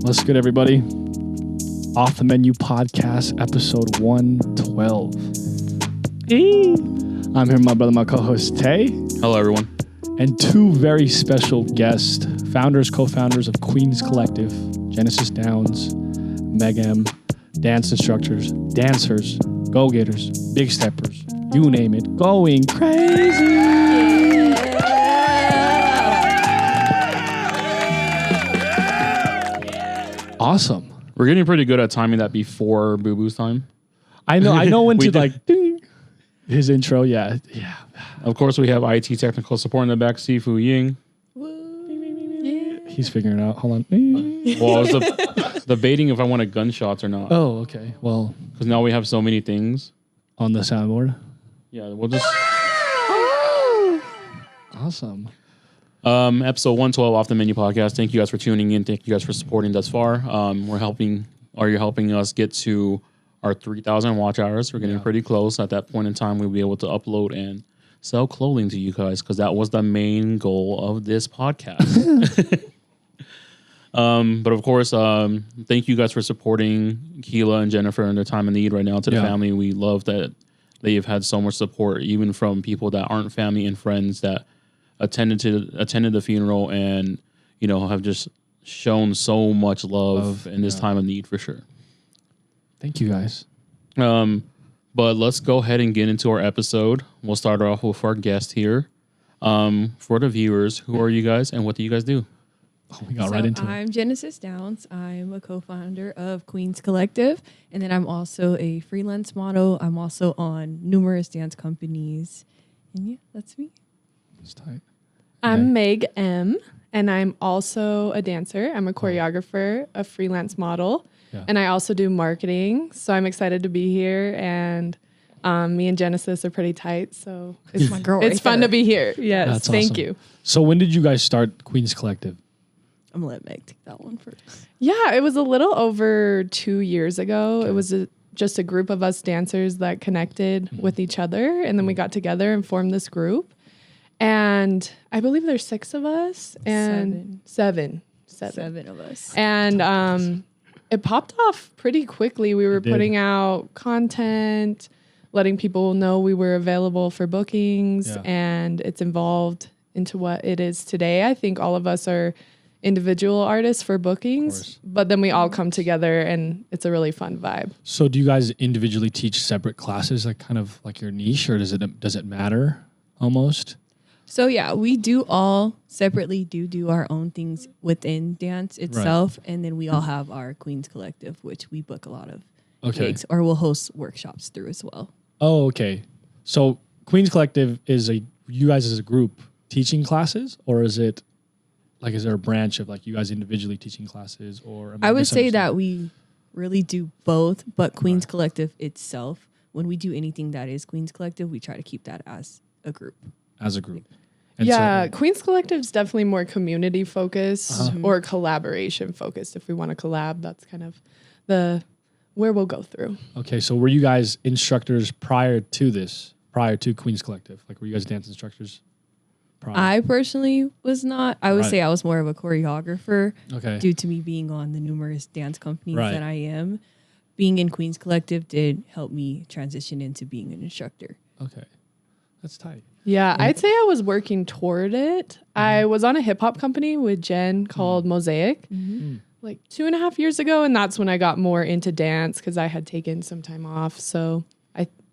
What's good, everybody? Off the Menu Podcast, episode 112. Hey. I'm here with my brother, my co-host, Tay. Hello, everyone. And two very special guests, co-founders of Queens Collective, Genesis Downs, Meg M, dance instructors, dancers, go-getters, big steppers, you name it, going crazy. Awesome. We're getting pretty good at timing that before Boo Boo's time. I know when to like ding, his intro. Yeah. Of course, we have IT technical support in the back. Sifu Ying. He's figuring it out. Hold on. Well, I was debating if I wanted gunshots or not. Oh, okay. Well, because now we have so many things on the soundboard. Yeah, we'll just. Awesome. Episode 112 Off the Menu Podcast. Thank you guys for tuning in. Thank you guys for supporting thus far. You're helping us get to our 3,000 watch hours. We're getting pretty close. At that point in time, we'll be able to upload and sell clothing to you guys because that was the main goal of this podcast. But of course, thank you guys for supporting Keela and Jennifer in their time of need right now. To the family, we love that they've had so much support, even from people that aren't family and friends that attended the funeral and have just shown so much love in this time of need for sure. Thank you guys. But let's go ahead and get into our episode. We'll start off with our guest here. For the viewers, who are you guys and what do you guys do? Oh, we got right into it. I'm Genesis Downs. I'm a co-founder of Queens Collective, and then I'm also a freelance model. I'm also on numerous dance companies, and yeah, that's me. That's tight. I'm Meg M, and I'm also a dancer. I'm a choreographer, a freelance model, and I also do marketing. So I'm excited to be here, and me and Genesis are pretty tight. So it's my girl. It's fun to be here. Yes, that's thank awesome. you. So when did you guys start Queens Collective? I'm gonna let Meg take that one first. Yeah, it was a little over 2 years ago. Okay. It was just a group of us dancers that connected with each other, and then we got together and formed this group. And I believe there's 6 of us and seven of us. And it popped off pretty quickly. We were putting out content, letting people know we were available for bookings, and it's evolved into what it is today. I think all of us are individual artists for bookings, but then we all come together and it's a really fun vibe. So do you guys individually teach separate classes, like kind of like your niche, or does it matter almost? So yeah, we do all separately do our own things within dance itself, and then we all have our Queens Collective, which we book a lot of gigs, or we'll host workshops through as well. Oh, okay. So Queens Collective is you guys as a group teaching classes, or is it like, is there a branch of like you guys individually teaching classes? Or I would say that we really do both, but Queens Collective itself, when we do anything that is Queens Collective, we try to keep that as a group. And Queens Collective is definitely more community focused or collaboration focused. If we want to collab, that's kind of where we'll go through. Okay, so were you guys instructors prior to Queens Collective? Like, were you guys dance instructors prior? I personally was not. I would say I was more of a choreographer due to me being on the numerous dance companies that I am. Being in Queens Collective did help me transition into being an instructor. Okay, that's tight. Yeah, I'd say I was working toward it. I was on a hip hop company with Jen called Mosaic like 2.5 years ago. And that's when I got more into dance because I had taken some time off. So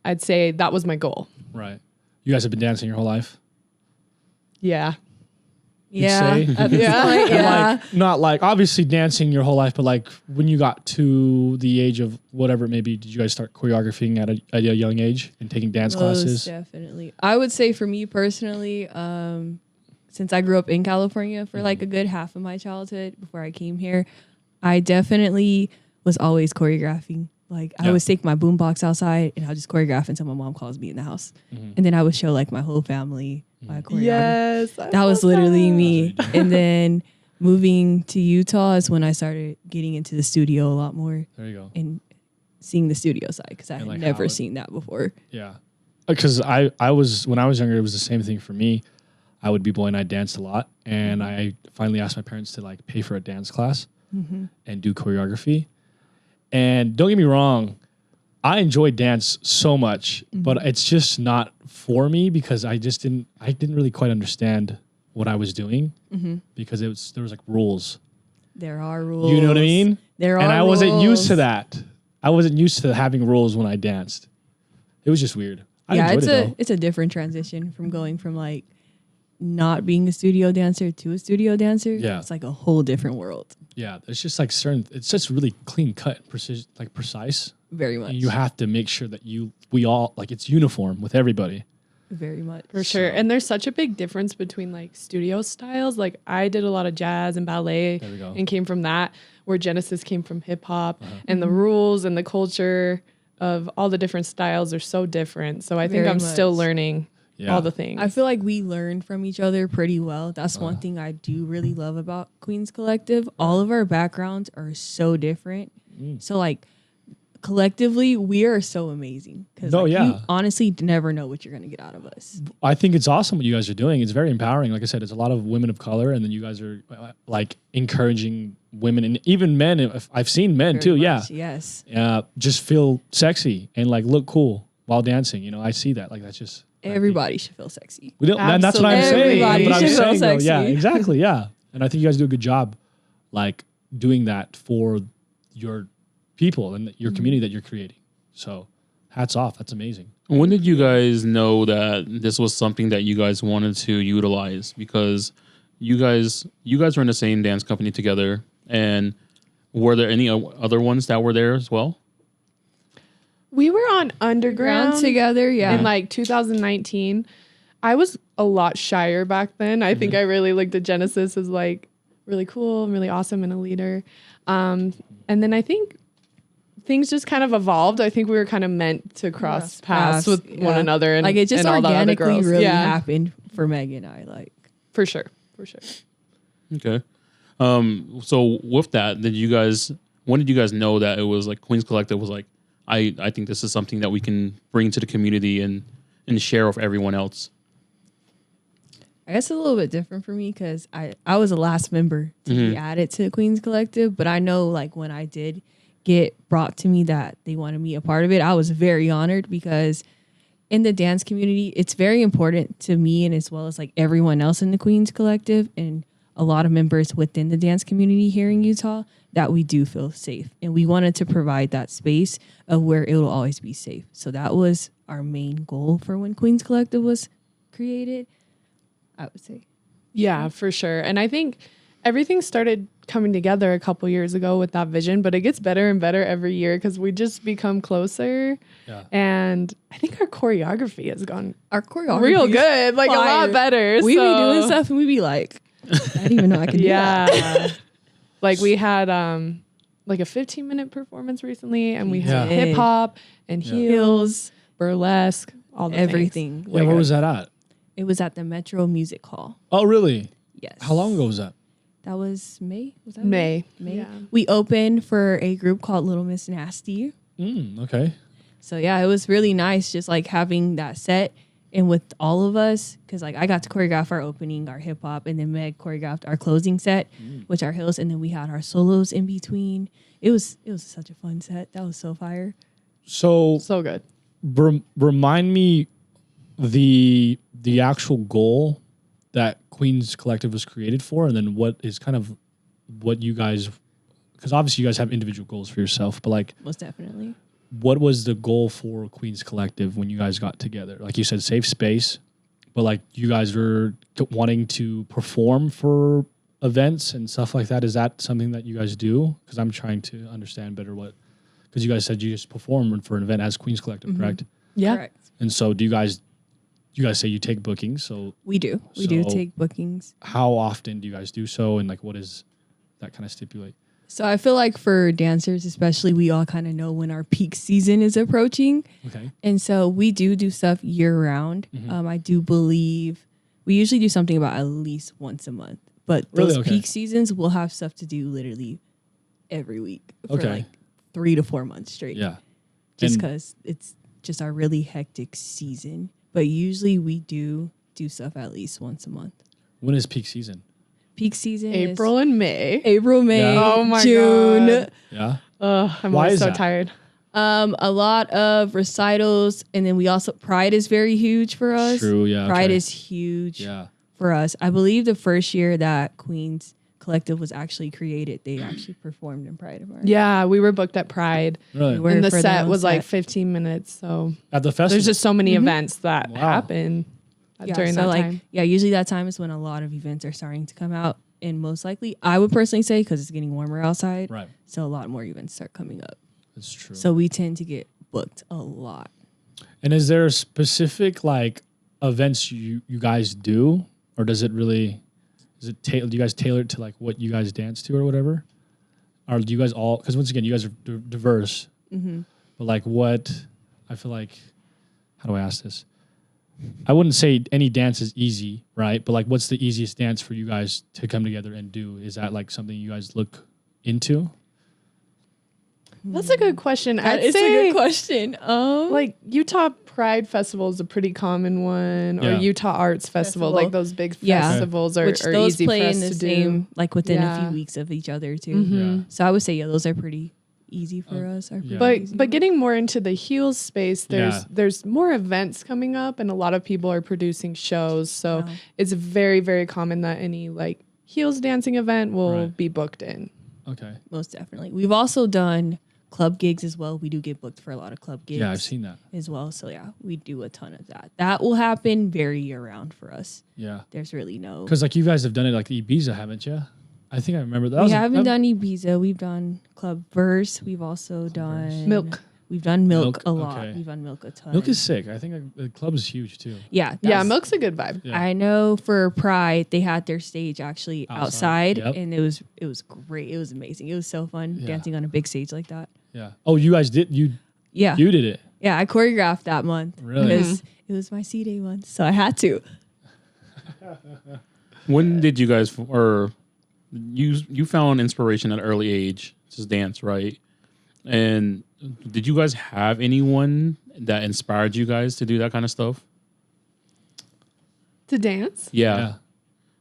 I'd say that was my goal. Right. You guys have been dancing your whole life? Yeah. Like, not like obviously dancing your whole life, but like when you got to the age of whatever it may be, did you guys start choreographing at a young age and taking dance classes? Definitely. I would say for me personally, since I grew up in California for like a good half of my childhood before I came here, I definitely was always choreographing. Like I would take my boombox outside and I'll just choreograph until my mom calls me in the house. And then I would show like my whole family my choreography. Yes. That was literally me. And then moving to Utah is when I started getting into the studio a lot more. There you go. And seeing the studio side because I had like never seen that before. Yeah. Because I was, when I was younger, it was the same thing for me. I would b-boy and I danced a lot. And I finally asked my parents to like pay for a dance class. and do choreography. And don't get me wrong, I enjoy dance so much, but it's just not for me because I didn't really quite understand what I was doing because there was like rules. There are rules. You know what I mean? There are and I rules. wasn't used to that. I wasn't used to having rules when I danced. It was just weird. I enjoyed it though. It's a different transition from going from like not being a studio dancer to a studio dancer. Yeah. It's like a whole different world. Yeah, it's just like it's just really clean cut, precision, like precise. Very much. And you have to make sure that we all like it's uniform with everybody. Very much. For sure. And there's such a big difference between like studio styles. Like I did a lot of jazz and ballet There we go. and came from that, where Genesis came from hip hop, and the rules and the culture of all the different styles are so different. So I think Very I'm still much. learning Yeah. all the things. I feel like we learn from each other pretty well. That's one thing I do really love about Queens Collective. All of our backgrounds are so different. So like collectively, we are so amazing because you honestly never know what you're going to get out of us. I think it's awesome what you guys are doing. It's very empowering. Like I said, it's a lot of women of color, and then you guys are like encouraging women and even men. I've seen men Very too. much, yes. Just feel sexy and like look cool while dancing. You know, I see that. Like that's just Everybody should feel sexy. we don't. And that's what I'm saying. Everybody But I'm should feel saying though, sexy. yeah, exactly, yeah. And I think you guys do a good job, like doing that for your people and your community that you're creating. So, hats off. That's amazing. When did you guys know that this was something that you guys wanted to utilize? Because you guys were in the same dance company together, and were there any other ones that were there as well? We were on Underground together, yeah. in like 2019. I was a lot shyer back then. I think I really looked at Genesis as like really cool and really awesome and a leader. And then I think things just kind of evolved. I think we were kind of meant to cross paths with one another, and like it just and all the other organically girls. really Yeah, happened for Meg and I. Like for sure. Okay. So with that, when did you guys know that it was like Queens Collective was like, I think this is something that we can bring to the community and share with everyone else? I guess a little bit different for me because I was the last member to be added to the Queens Collective, but I know like when I did get brought to me that they wanted me a part of it, I was very honored because in the dance community, it's very important to me and as well as like everyone else in the Queens Collective and a lot of members within the dance community here in Utah that we do feel safe. And we wanted to provide that space of where it will always be safe. So that was our main goal for when Queens Collective was created, I would say. Yeah, for sure. And I think everything started coming together a couple years ago with that vision, but it gets better and better every year because we just become closer. Yeah. And I think our choreography has gone is real good, like a lot fire. better. We so. be doing stuff and we be like, I didn't even know I could do that. Yeah. Like we had like a 15-minute performance recently, and we had Yeah. hip hop and heels, burlesque, all the Everything. Yeah, where was that at? It was at the Metro Music Hall. Oh, really? Yes. How long ago was that? That was May. Was that May. May. Yeah. We opened for a group called Little Miss Nasty. Okay. So yeah, it was really nice just like having that set and with all of us, because like I got to choreograph our opening, our hip hop, and then Meg choreographed our closing set, which are hills, and then we had our solos in between. It was such a fun set. That was so fire. So good. remind me the actual goal that Queens Collective was created for, and then what is kind of what you guys, because obviously you guys have individual goals for yourself, but like Most definitely. what was the goal for Queens Collective when you guys got together? Like you said, safe space, but like you guys were wanting to perform for events and stuff like that. Is that something that you guys do? Because I'm trying to understand better because you guys said you just perform for an event as Queens Collective, correct? Yeah. Correct. And so do you guys say you take bookings? So We do. We do So- take bookings. how often do you guys do so? And like, what is that kind of stipulate? So I feel like for dancers, especially, we all kind of know when our peak season is approaching. Okay. And so we do stuff year round. I do believe we usually do something about at least once a month. But Really? those Okay. peak seasons, we'll have stuff to do literally every week for Okay. like 3 to 4 months straight. Yeah. Just And- because it's just our really hectic season. But usually we do stuff at least once a month. When is peak season? peak season April and May. April, May, Yeah. Oh my June. God. Yeah. I'm Why always is so that? tired. A lot of recitals, and then we also Pride is very huge for us. True, yeah, Pride okay. is huge Yeah. for us. I believe the first year that Queens Collective was actually created, they actually performed in Pride of Mars. Yeah, we were booked at Pride. Really? were And the for their set own was like set. 15 minutes. So At the festival. there's just so many events that Wow. happen during that time. Usually that time is when a lot of events are starting to come out, and most likely, I would personally say, because it's getting warmer outside, Right. so a lot more events start coming up. That's true. So we tend to get booked a lot. And is there specific like events you guys do, or does it really? Do you guys tailor it to like what you guys dance to or whatever? Or do you guys all? Because once again, you guys are diverse. Mm-hmm. But like, what? I feel like, how do I ask this? I wouldn't say any dance is easy, right? But like, what's the easiest dance for you guys to come together and do? Is that like something you guys look into? That's a good question. I'd It's say a good question. like Utah Pride Festival is a pretty common one, or Yeah. Utah Arts Festival. Festival. Like those big Yeah. festivals are, which are those easy play for in us the to same, do. like within a Yeah. few weeks of each other too. Mhm. Yeah. So I would say, yeah, those are pretty easy for us. Are pretty Yeah. easy. But getting more into the heels space, Yeah. there's more events coming up, and a lot of people are producing shows. So Wow. it's very, very common that any like heels dancing event will Right. be booked in. Okay. most definitely, we've also done club gigs as well. We do get booked for a lot of club gigs. Yeah, I've seen that. as well. So yeah, we do a ton of that. That will happen very year round for us. Yeah. There's really no. Because like you guys have done it like the Ibiza, haven't you? I think I remember that. We haven't done Ibiza. We've done Club Verse. We've also done Milk. We've done Milk, Milk, a lot. okay. We've done Milk a ton. Milk is sick. I think the club is huge too. yeah, Yeah, that's- Milk's a good vibe. Yeah. I know for Pride they had their stage actually outside, Yep. and it was great. It was amazing. It was so fun Yeah. dancing on a big stage like that. Yeah. Oh, you guys did you Yeah, you did it. yeah. I choreographed that month Really? because it was my C-Day month, so I had to. When did you guys, or you found inspiration at an early age to dance, right? And did you guys have anyone that inspired you guys to do that kind of stuff? To dance? Yeah.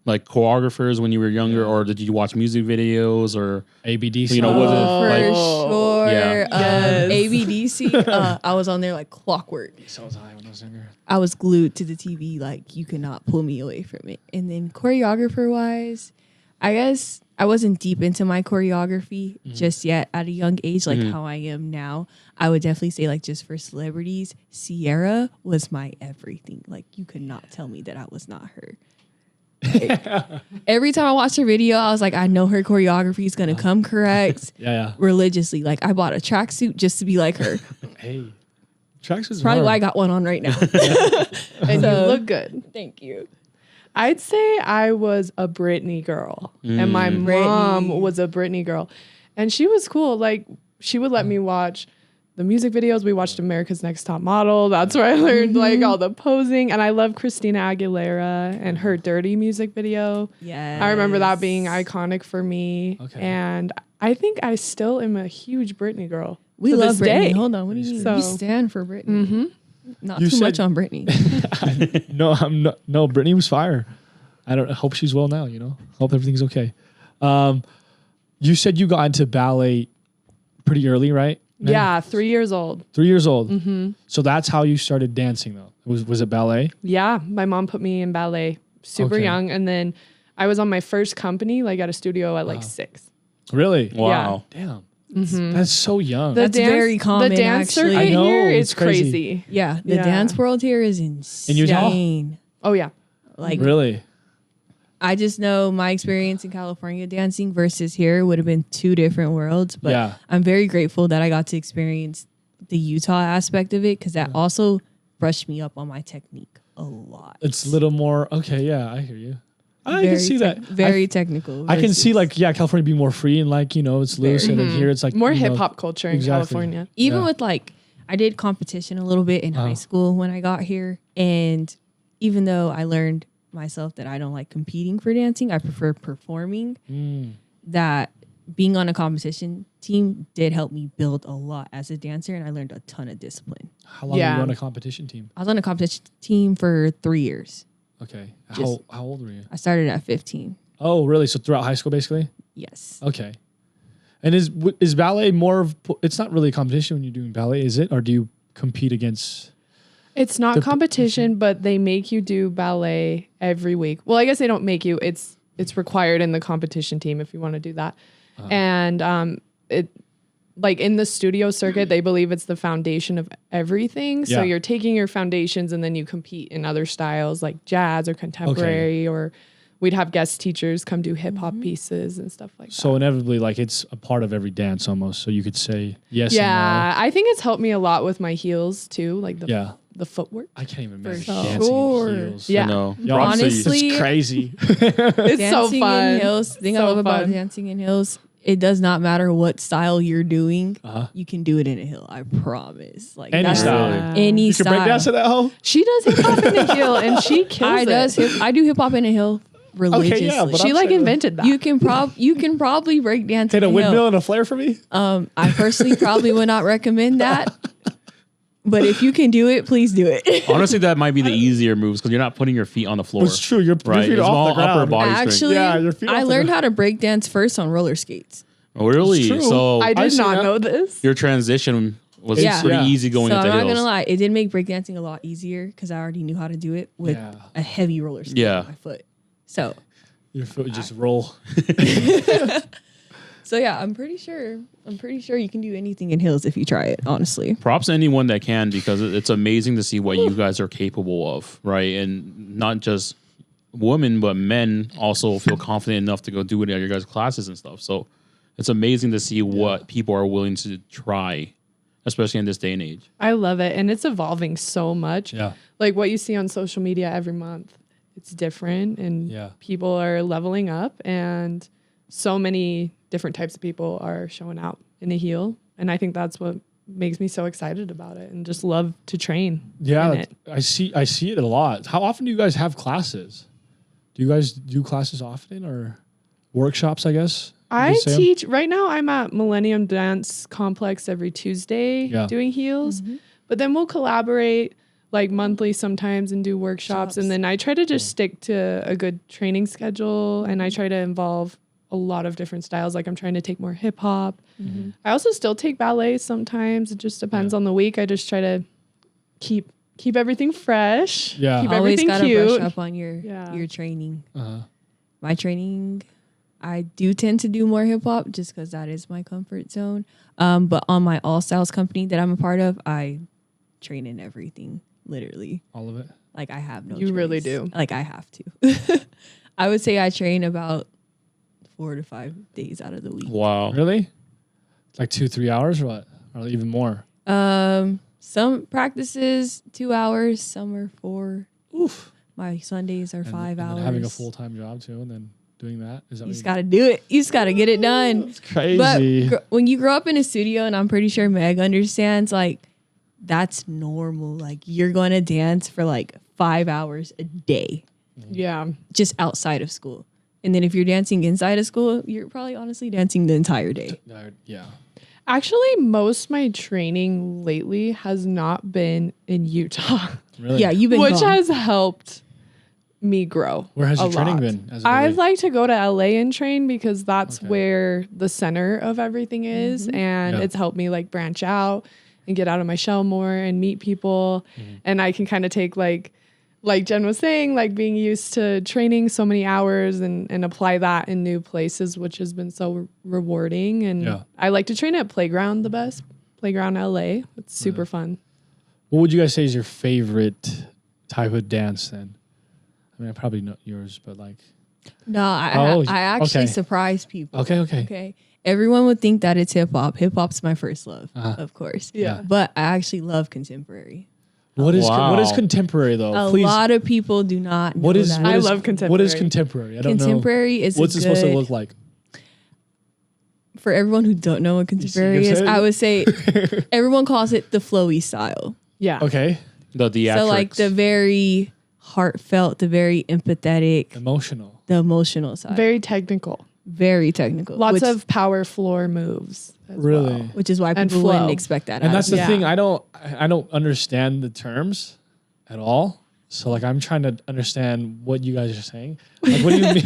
Like choreographers when you were younger, Yeah. or did you watch music videos, or ABDC. You know, was it For like- sure. Yeah. Yes. ABDC. I was on there like clockwork. So was I when I was younger. I was glued to the TV. Like you could not pull me away from it. And then choreographer wise, I guess I wasn't deep into my choreography just yet at a young age, like how I am now. I would definitely say like just for celebrities, Sierra was my everything. Like you could not tell me that I was not her. Every time I watched her video, I was like, I know her choreography is gonna come correct. Yeah, Religiously, like I bought a tracksuit just to be like her. yeah. Hey. Tracks is Probably hard. why I got one on right now. And So- you look good. Thank you. I'd say I was a Britney girl, and my mom Britney. was a Britney girl, and she was cool. Like she would let me watch the music videos. We watched America's Next Top Model. That's where I learned like all the posing, and I love Christina Aguilera and her Dirty music video. Yeah. I remember that being iconic for me, Okay. and I think I still am a huge Britney girl. We to love this Britney. day. Hold on. What do you mean? So- We stand for Britney. Mm-hmm. Not You too much said- on Britney. No, I'm not. No, Brittany was fire. I hope she's well now. You know, hope everything's okay. You said you got into ballet pretty early, right? Man, Yeah, 3 years old. 3 years old. Mm-hmm. So that's how you started dancing, though. Was it ballet? Yeah, my mom put me in ballet super Okay. young, and then I was on my first company like at a studio at Wow. like 6. Really? wow. Damn, Mhm. that's so young. That's very common, The dance actually. circuit I know, here it's is crazy. crazy. Yeah. The Yeah. dance world here is Utah? insane. Oh yeah, Like Really? I just know my experience in California dancing versus here would have been two different worlds. But Yeah. I'm very grateful that I got to experience the Utah aspect of it because that also brushed me up on my technique a lot. It's a little more okay. Yeah, I hear you. I can see that. Very technical. I can see versus- like California be more free and like it's loose, and then here it's like more you know, hip hop culture in exactly. California. even Yeah. with like I did competition a little bit in high school when I got here, and even though I learned myself that I don't like competing for dancing, I prefer performing. That being on a competition team did help me build a lot as a dancer, and I learned a ton of discipline. How long were Yeah. you on a competition team? I was on a competition team for 3 years. Okay. Just- How old were you? I started at 15. Oh, really? So throughout high school, basically? Yes. Okay. And is ballet more of, it's not really a competition when you're doing ballet, is it? Or do you compete against? It's not competition, but they make you do ballet every week. Well, I guess they don't make you. It's required in the competition team if you want to do that. And it like in the studio circuit, they believe it's the foundation of everything. So you're taking your foundations and then you compete in other styles like jazz or contemporary or we'd have guest teachers come do hip hop pieces and stuff like that. So inevitably, like it's a part of every dance almost. So you could say yes. Yeah, and no. I think it's helped me a lot with my heels too, like the footwork. I can't even imagine sure. dancing in heels. Yeah. I know. Yo, Honestly, it's crazy. It's so dancing fun. in heels. The thing I love about dancing in heels, it does not matter what style you're doing. You can do it in a heel. I promise. Like Any that's style. Any You can style. break dance to that hoe? She does hip hop in a heel and she kills it. I do hip hop in a heel religiously. but She I'm like saying, invented that. You can probably break dance. hit a in windmill hill. and a flare for me? I personally probably would not recommend that. But if you can do it, please do it. Honestly, that might be the easier moves because you're not putting your feet on the floor. It's true. Your Right. feet It's are off all the ground. upper body strength. Actually, Yeah, your feet I off the learned ground. how to break dance first on roller skates. Oh, really? It's true. So I did see not that. know this. your transition was Yeah. pretty Yeah. easy going So into I'm not hills. gonna lie, it did make breakdancing a lot easier because I already knew how to do it with a heavy roller skate Yeah. on my foot. So Your foot would just roll. yeah, I'm pretty sure you can do anything in heels if you try it, honestly. Props to anyone that can because it's amazing to see what you guys are capable of, right? And not just women, but men also feel confident enough to go do it at your guys' classes and stuff. So it's amazing to see what people are willing to try, especially in this day and age. I love it. And it's evolving so much. Yeah. Like what you see on social media every month, it's different and people are leveling up and so many different types of people are showing out in a heel. And I think that's what makes me so excited about it and just love to train. Yeah, in it. I see it a lot. How often do you guys have classes? Do you guys do classes often or workshops, I guess? I teach right now. I'm at Millennium Dance Complex every Tuesday doing heels, but then we'll collaborate like monthly sometimes and do workshops. And then I try to just stick to a good training schedule and I try to involve a lot of different styles. Like I'm trying to take more hip hop. I also still take ballet sometimes. It just depends on the week. I just try to keep everything fresh. Yeah. Keep Always everything gotta cute. brush up on your training. My training, I do tend to do more hip hop just because that is my comfort zone. But on my all styles company that I'm a part of, I train in everything, literally. All of it? Like I have no. You really choice. do. Like I have to. I would say I train about 4 to 5 days out of the week. Wow. Really? Like 2-3 hours or what? Or even more? Some practices 2 hours, some are 4. Oof. My Sundays are 5 And hours. then having a full-time job too and then doing that? Is that You just got to do it. You just got to get it done. It's crazy. But when you grow up in a studio, and I'm pretty sure Meg understands, like, that's normal. Like, you're going to dance for like 5 hours a day. Yeah. Just outside of school. And then if you're dancing inside of school, you're probably honestly dancing the entire day. Yeah. Actually, most of my training lately has not been in Utah. Really? Yeah, you've been Which gone. has helped me grow. Where has a your training lot. been? As of I'd late? like to go to LA and train because that's Okay. where the center of everything is. And Yeah. it's helped me like branch out and get out of my shell more and meet people. And I can kind of take like Jen was saying, like being used to training so many hours and apply that in new places, which has been so rewarding. And I like to train at Playground the best. Playground LA. It's super fun. What would you guys say is your favorite type of dance then? I mean, I probably know yours, but like... No, Oh, I actually okay. surprise people. Okay. Everyone would think that it's hip hop. Hip hop's my first love, of course. Yeah. But I actually love contemporary. What is Wow. contemporary though? A Please. lot of people do not know What is that. what I is- love contemporary. What is contemporary? I don't Contemporary is know. What's a it supposed to good- look like? For everyone who don't know what contemporary can is, say it. I would say everyone calls it the flowy style. Yeah. Okay. The theatrics. So like the very heartfelt, the very empathetic, Emotional. the emotional side. Very technical. Very technical. Lots which, of power floor moves. As Really? well. which is why and people wouldn't flow. expect that. And out that's of the me. Yeah. thing. I don't understand the terms at all. So like I'm trying to understand what you guys are saying. Like, what do you mean?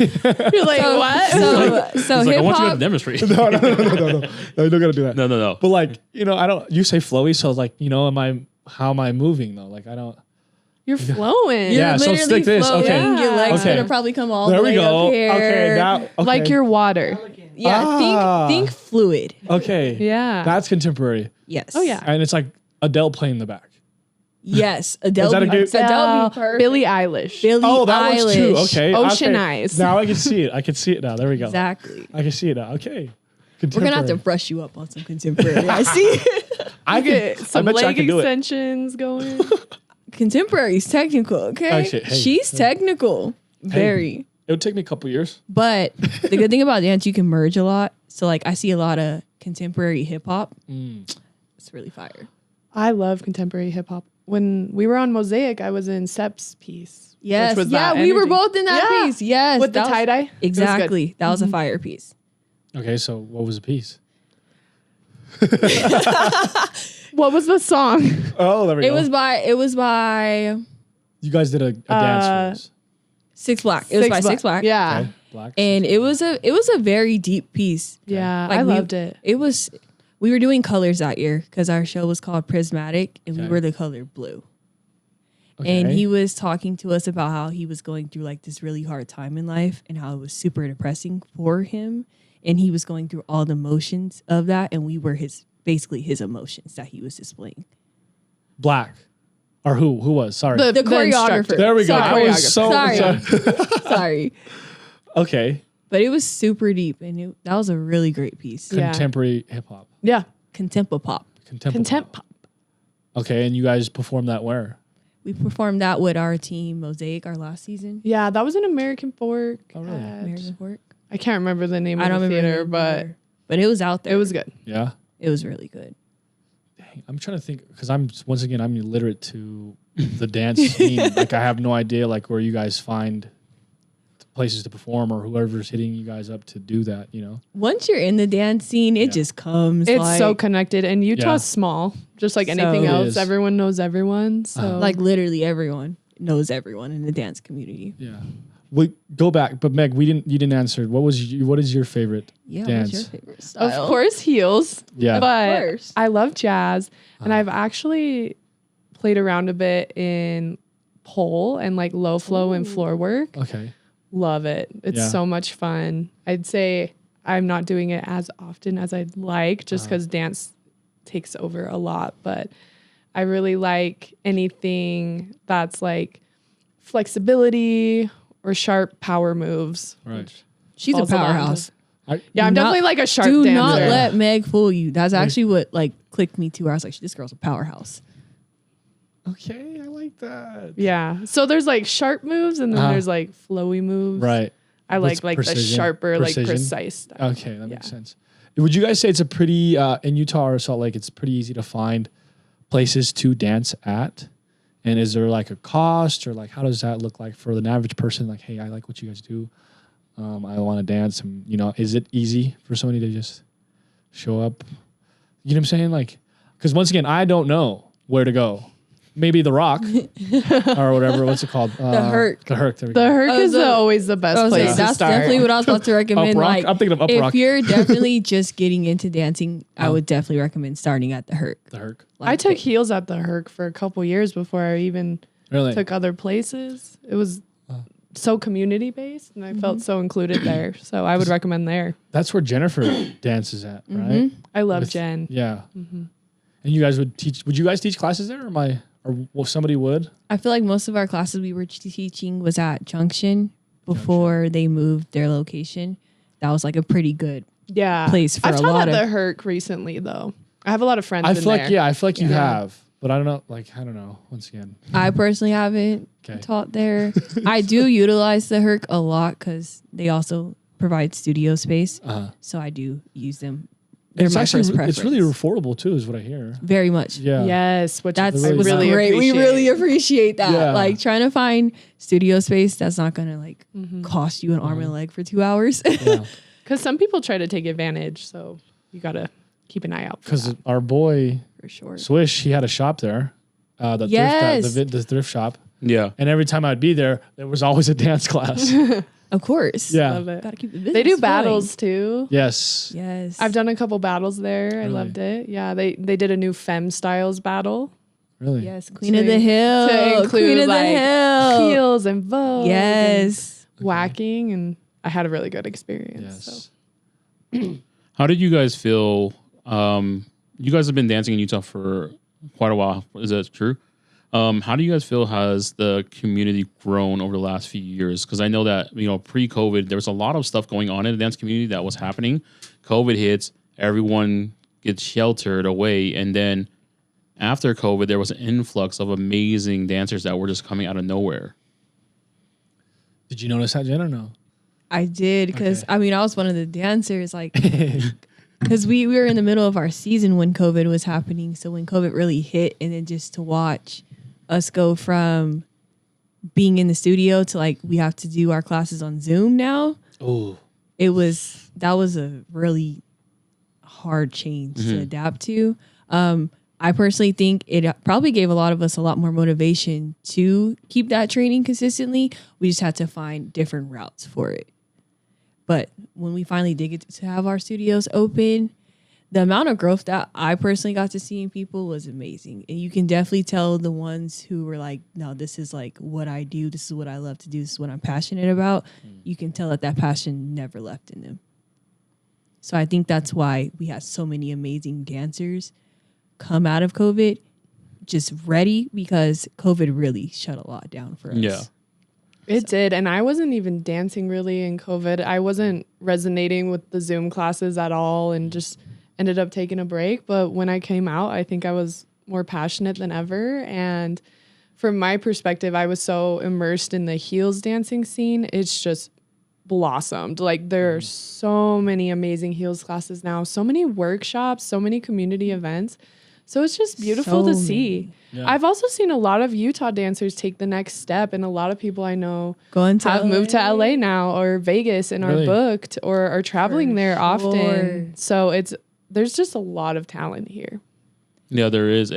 You're like, what? So He's like, I hip want you to hop. demonstrate. No, you don't gotta do that. No. But like, I don't. You say flowy, so like, how am I moving though? Like I don't. You're flowing. Yeah, You're so literally stick this. floating. Okay. Your legs Okay. gonna probably come all There the we way go. up here. Okay, now okay. Like your water. Yeah, Ah. think fluid. Okay. Yeah. That's contemporary, Yes. Oh, yeah. and it's like Adele playing in the back. Yes. Adele. Is that a good- Adele be perfect. Billie Eilish. Billie Oh, that Eilish. one's too. Okay. Ocean okay. Eyes. Now I can see it. I can see it now. There we go. Exactly. I can see it now. Okay. We're gonna have to brush you up on some contemporary. I see. I Get can. I some bet you I leg can do it. extensions going. Contemporary's technical, okay? Okay, hey, She's technical. Very. It would take me a couple years. But the good thing about dance, you can merge a lot. So like I see a lot of contemporary hip hop. It's really fire. I love contemporary hip hop. When we were on Mosaic, I was in Sep's piece. Yes. Which was Yeah, that we were energy. both in that Yeah. piece. Yes. With the that was- tie dye. Exactly. That was a fire piece. Okay, so what was the piece? What was the song? Oh, there we It go. was by You guys did a dance for this. Six Black. It was by Six Black. Yeah. Okay. Black. And it was a very deep piece. Yeah. Like I we- loved it. We were doing colors that year because our show was called Prismatic and we Okay. were the color blue. Okay. And he was talking to us about how he was going through like this really hard time in life and how it was super depressing for him. And he was going through all the emotions of that. And we were basically his emotions that he was displaying. Black. Or who? Who was? Sorry. The choreographer. instructor. there we go. Sorry. I was so Sorry. Sorry. Okay. But it was super deep and that was a really great piece. Yeah. Contemporary hip hop. Yeah. Contempo pop. Contempt pop. Okay, and you guys performed that where? We performed that with our team Mosaic our last season. Yeah, that was an American Fork. Oh, really? American Fork. I can't remember the name I of don't the remember theater, the but name but it was out there. it was good. Yeah. It was really good. I'm trying to think because I'm illiterate to the dance scene. Like I have no idea like where you guys find places to perform or whoever's hitting you guys up to do that. Once you're in the dance scene, it just comes. It's like, so connected, and Utah's Yeah. small, just like So- anything It else. is. Everyone knows everyone. So like literally everyone knows everyone in the dance community. Yeah. We go back, but Meg, you didn't answer. What is your favorite Yeah, dance? what's your favorite of style? course heels. Yeah. But course. I love jazz, and I've actually played around a bit in pole and like low flow and floor work. Okay. Love it. It's Yeah. so much fun. I'd say I'm not doing it as often as I'd like just because dance takes over a lot. But I really like anything that's like flexibility or sharp power moves. Right. She's a falls along powerhouse. Yeah, I'm Do definitely not- like a sharp Do dancer. not let Meg fool you. That's actually what like clicked me too. I was like, this girl's a powerhouse. Okay, I like that. Yeah. So there's like sharp moves and then Uh-huh. there's like flowy moves. Right. I With like the precision. sharper, like Precision. precise stuff. Okay, that makes Yeah. sense. Would you guys say it's a pretty in Utah or Salt Lake? It's pretty easy to find places to dance at, and is there like a cost or like how does that look like for an average person? Like, hey, I like what you guys do. I want to dance, and is it easy for somebody to just show up? You know what I'm saying? Like, because once again, I don't know where to go. Maybe the Rock or whatever. What's it called? The Herc. The Herc. There we The go. Herc is always the best place to that's start. definitely what I was about to recommend. Up Rock? Like, I'm thinking of Up if Rock. you're definitely just getting into dancing, I would definitely recommend starting at the Herc. The Herc. Like, I took heels at the Herc for a couple years before I even Really? took other places. It was so community based and I felt so included there. So I would recommend there. That's where Jennifer dances at, right? I love With- Jen. Yeah. And you guys would teach? Would you guys teach classes there, or somebody would? I feel like most of our classes we were teaching was at Junction before they moved their location. That was like a pretty good. Yeah. Place for I've a taught lot at of- the Herc recently though. I have a lot of friends I in feel like there. I feel like you Yeah. have, but I don't know. Like I don't know. Once again, I personally haven't Okay. taught there. I do utilize the Herc a lot because they also provide studio space. So I do use them. They're it's my actually first preference. it's really affordable too, is what I hear. very much. Yeah. Yes, which That's really what's nice. great. We really appreciate that. Yeah. Like trying to find studio space that's not gonna like cost you an arm and a leg for 2 hours. Yeah. Because some people try to take advantage, so you gotta keep an eye out for Because that. our boy For sure. Swish, he had a shop there. The Yes. thrift, the thrift shop. Yeah. And every time I'd be there was always a dance class. Of course. Yeah. Love it. Gotta keep the business They do going. battles too. Yes. Yes. I've done a couple battles there. I Really? loved it. Yeah, they did a new Femme Styles battle. Really? Yes. Queen of the Hill. To include Queen of like the Hill. heels and Vogue. Yes. And whacking, and I had a really good experience. Yes. So. How did you guys feel? You guys have been dancing in Utah for quite a while. Is that true? How do you guys feel has the community grown over the last few years? Because I know that, pre-COVID, there was a lot of stuff going on in the dance community that was happening. COVID hits, everyone gets sheltered away. And then after COVID, there was an influx of amazing dancers that were just coming out of nowhere. Did you notice that, Jen, or no? I did because Okay. I was one of the dancers, like, because we were in the middle of our season when COVID was happening. So when COVID really hit, and then just to watch us go from being in the studio to like we have to do our classes on Zoom now. Oh. That was a really hard change to adapt to. I personally think it probably gave a lot of us a lot more motivation to keep that training consistently. We just had to find different routes for it. But when we finally did get to have our studios open, the amount of growth that I personally got to see in people was amazing. And you can definitely tell the ones who were like, no, this is like what I do. This is what I love to do. This is what I'm passionate about. You can tell that passion never left in them. So I think that's why we had so many amazing dancers come out of COVID just ready, because COVID really shut a lot down for us. Yeah. It did. And I wasn't even dancing really in COVID. I wasn't resonating with the Zoom classes at all and just ended up taking a break. But when I came out, I think I was more passionate than ever. And from my perspective, I was so immersed in the heels dancing scene. It's just blossomed. Like there are so many amazing heels classes now, so many workshops, so many community events. So it's just beautiful So to see. Yeah. I've also seen a lot of Utah dancers take the next step, and a lot of people I know Going to have moved to LA. LA now or Vegas and Really? are booked or are traveling For there sure. often. So there's just a lot of talent here. Yeah, there is.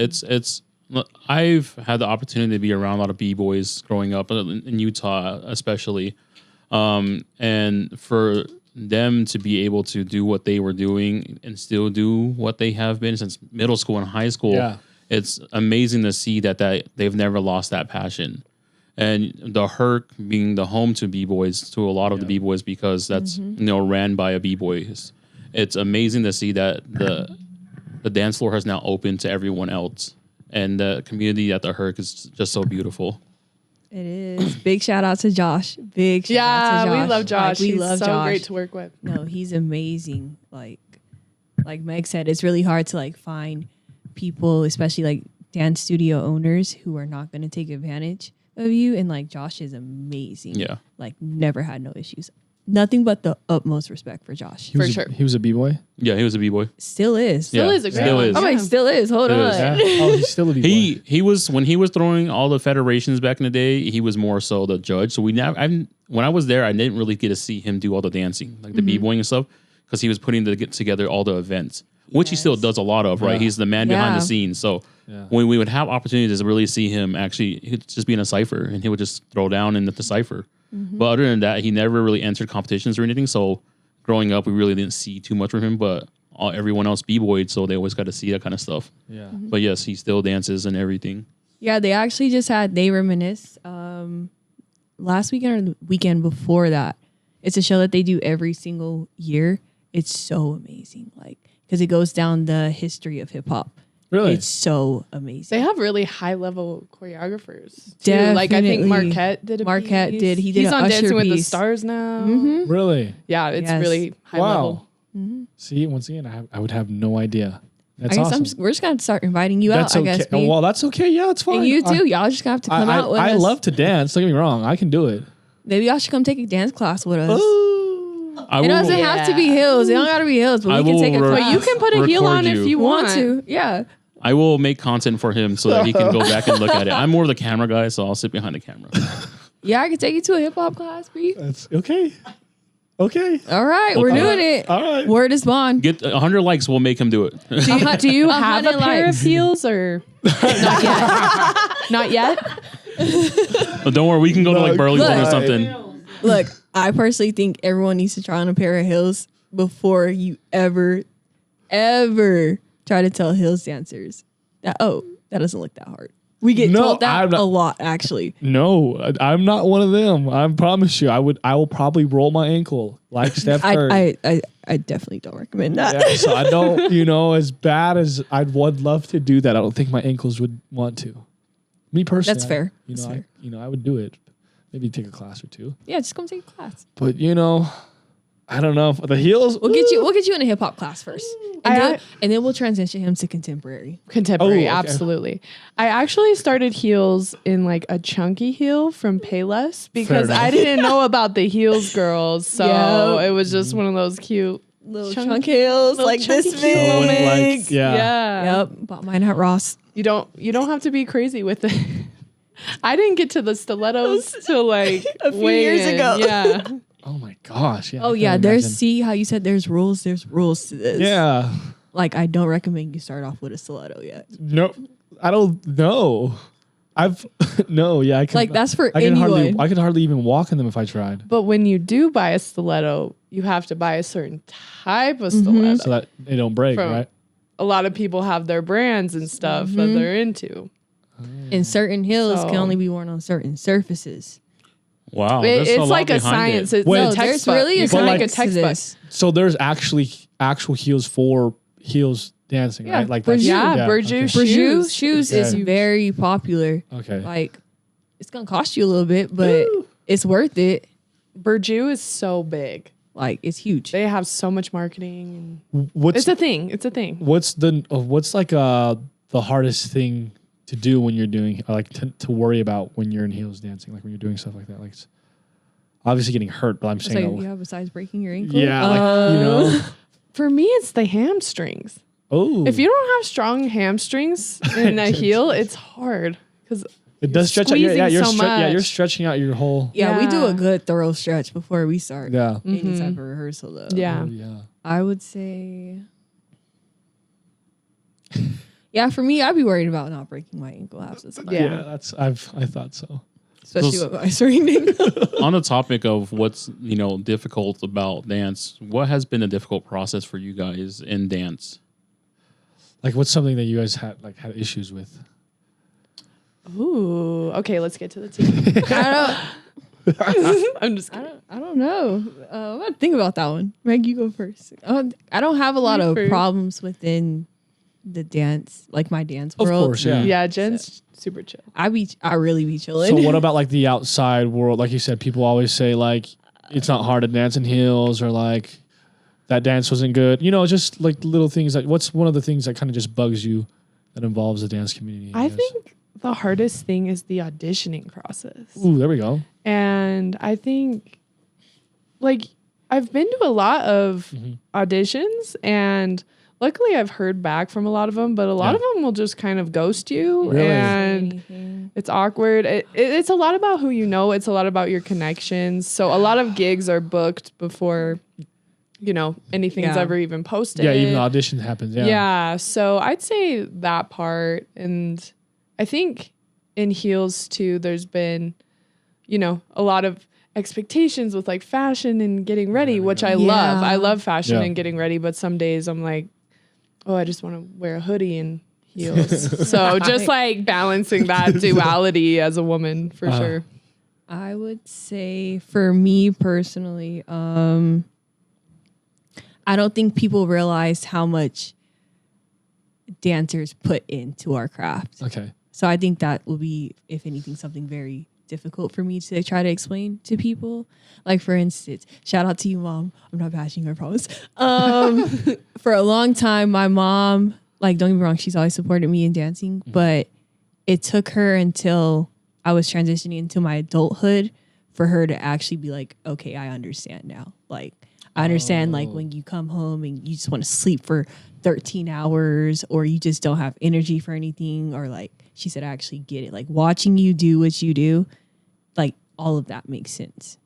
I've had the opportunity to be around a lot of b-boys growing up in Utah, especially, and for them to be able to do what they were doing and still do what they have been since middle school and high school. Yeah. It's amazing to see that they've never lost that passion. And the Herc being the home to b-boys, to a lot of the b-boys, because that's ran by a b-boys. It's amazing to see that the dance floor has now opened to everyone else, and the community at the Herc is just so beautiful. It is. Big shout out to Josh. Big shout out to Josh. we love Josh. Like, we He's love so Josh. great to work with. No, he's amazing. Like Meg said, it's really hard to like find people, especially like dance studio owners, who are not going to take advantage of you. And like Josh is amazing. Yeah. Like never had no issues. Nothing but the utmost respect for Josh. For sure. He was a b-boy? Yeah, he was a b-boy. Still is. Still is a great still one. is. Oh, wait, still is. Hold Still on. is. Yeah. Oh, he's still a b-boy. He was, when he was throwing all the federations back in the day, he was more so the judge. So when I was there, I didn't really get to see him do all the dancing, like the b-boying and stuff, because he was putting together all the events, which he still does a lot of, right? Yeah. He's the man behind Yeah. the scenes. So Yeah. when we would have opportunities to really see him, actually, he'd just be in a cipher and he would just throw down in the cipher. But other than that, he never really entered competitions or anything. So growing up, we really didn't see too much from him, but everyone else b-boyed, so they always got to see that kind of stuff. Yeah. But yes, he still dances and everything. Yeah, they actually just had They Reminisce last weekend or the weekend before that. It's a show that they do every single year. It's so amazing, like, because it goes down the history of hip hop. Really? It's so amazing. They have really high level choreographers too. Like I think Definitely. Marquette did a Marquette piece. did. He did He's an on Usher Dancing with the piece. Stars now. Really? Yeah, it's Yes. really high Wow. level. See, once again, I would have no idea. That's I guess awesome. we're just gonna start inviting you That's out. okay. I guess. B. Well, that's okay. Yeah, it's fine. And you too. Y'all just gonna have to come out with I us. love to dance. Don't get me wrong. I can do it. Maybe y'all should come take a dance class with us. I It doesn't have to be hills. It don't gotta be hills, but I we can will take a re- class. But you can put a heel Record on if you. you want to. Yeah. I will make content for him so that he can go back and look at it. I'm more of the camera guy, so I'll sit behind the camera. Yeah, I can take you to a hip hop class, B. That's okay. Okay. All right, we're Okay. doing it. All right. Word is bond. Get 100 likes, we'll make him do it. Do you have a 100 pair of likes. heels or not yet? Not yet. But don't worry, we can go to like Burlington or Look. something. Look, I personally think everyone needs to try on a pair of heels before you ever try to tell heels dancers that that doesn't look that hard. We get told that a lot, actually. No, I'm not one of them. I promise you, I will probably roll my ankle like Steph Curry. I definitely don't recommend that. Yeah, so I don't, as bad as I would love to do that, I don't think my ankles would want to. Me personally, That's fair. That's fair. I would do it. Maybe take a class or two. Yeah, just come take a class. But I don't know. The heels. We'll get you in a hip hop class first, and then we'll transition him to contemporary. Contemporary, okay. Absolutely. I actually started heels in like a chunky heel from Payless because I didn't know about the heels girls, so it was just one of those cute little chunk heels, like this big. Yep. Bought mine at Ross. You don't have to be crazy with it. I didn't get to the stilettos till like a few years ago. Yeah. Oh my gosh. Yeah. Oh yeah. See how you said there's rules. There's rules to this. Yeah. Like I don't recommend you start off with a stiletto yet. No, I don't know. No. Yeah. I can. Like that's for anyone. I could hardly even walk in them if I tried. But when you do buy a stiletto, you have to buy a certain type of stiletto so that they don't break, right? A lot of people have their brands and stuff that they're into. And certain heels can only be worn on certain surfaces. Wow, it's like a science. It's a textbook. Really it's like a textbook. So there's actual heels for heels dancing, right? Like Berjou. Berjou Berjou shoes is very popular. Okay. Like it's gonna cost you a little bit, but it's worth it. Berjou is so big. Like it's huge. They have so much marketing. What's it's a thing. It's a thing. What's like the hardest thing to do when you're doing to worry about when you're in heels dancing, like when you're doing stuff like that? Like it's obviously getting hurt, but I'm saying besides breaking your ankle. Yeah, For me, it's the hamstrings. Oh, if you don't have strong hamstrings in a heel, it's hard because it does stretch out. You're stretching out your whole. Yeah, we do a good thorough stretch before we start. Yeah, any type of rehearsal though. Yeah, I would say. Yeah, for me, I'd be worried about not breaking my ankle half the time. Yeah, I thought so. Especially with my swinging. On the topic of what's difficult about dance, what has been a difficult process for you guys in dance? Like, what's something that you guys had issues with? Ooh, okay, let's get to the team. I'm just kidding. I don't know. I'm gonna think about that one. Meg, you go first. I don't have a lot of problems within the dance, like my dance world. Of course, yeah. Yeah, Jen's super chill. I really be chilling. So what about like the outside world? Like you said, people always say like it's not hard to dance in heels, or like that dance wasn't good. Just like little things. Like what's one of the things that kind of just bugs you that involves the dance community? I think the hardest thing is the auditioning process. Ooh, there we go. And I think like I've been to a lot of auditions, and luckily I've heard back from a lot of them, but a lot of them will just kind of ghost you. Really? And it's awkward. It's a lot about who you know. It's a lot about your connections. So a lot of gigs are booked before, anything's ever even posted. Yeah, even the audition happens. Yeah. Yeah. So I'd say that part. And I think in heels too, there's been, a lot of expectations with like fashion and getting ready, which I love. I love fashion and getting ready, but some days I'm like, oh, I just want to wear a hoodie and heels. So just like balancing that duality as a woman for sure. I would say for me personally, I don't think people realize how much dancers put into our craft. Okay. So I think that will be, if anything, something very difficult for me to try to explain to people. Like, for instance, shout out to you, Mom. I'm not bashing you, I promise. For a long time, my mom, like, don't get me wrong, she's always supported me in dancing, but it took her until I was transitioning into my adulthood for her to actually be like, okay, I understand now. Like, I understand, like, when you come home and you just want to sleep for 13 hours or you just don't have energy for anything, or like, she said, I actually get it. Like, watching you do what you do, like, all of that makes sense.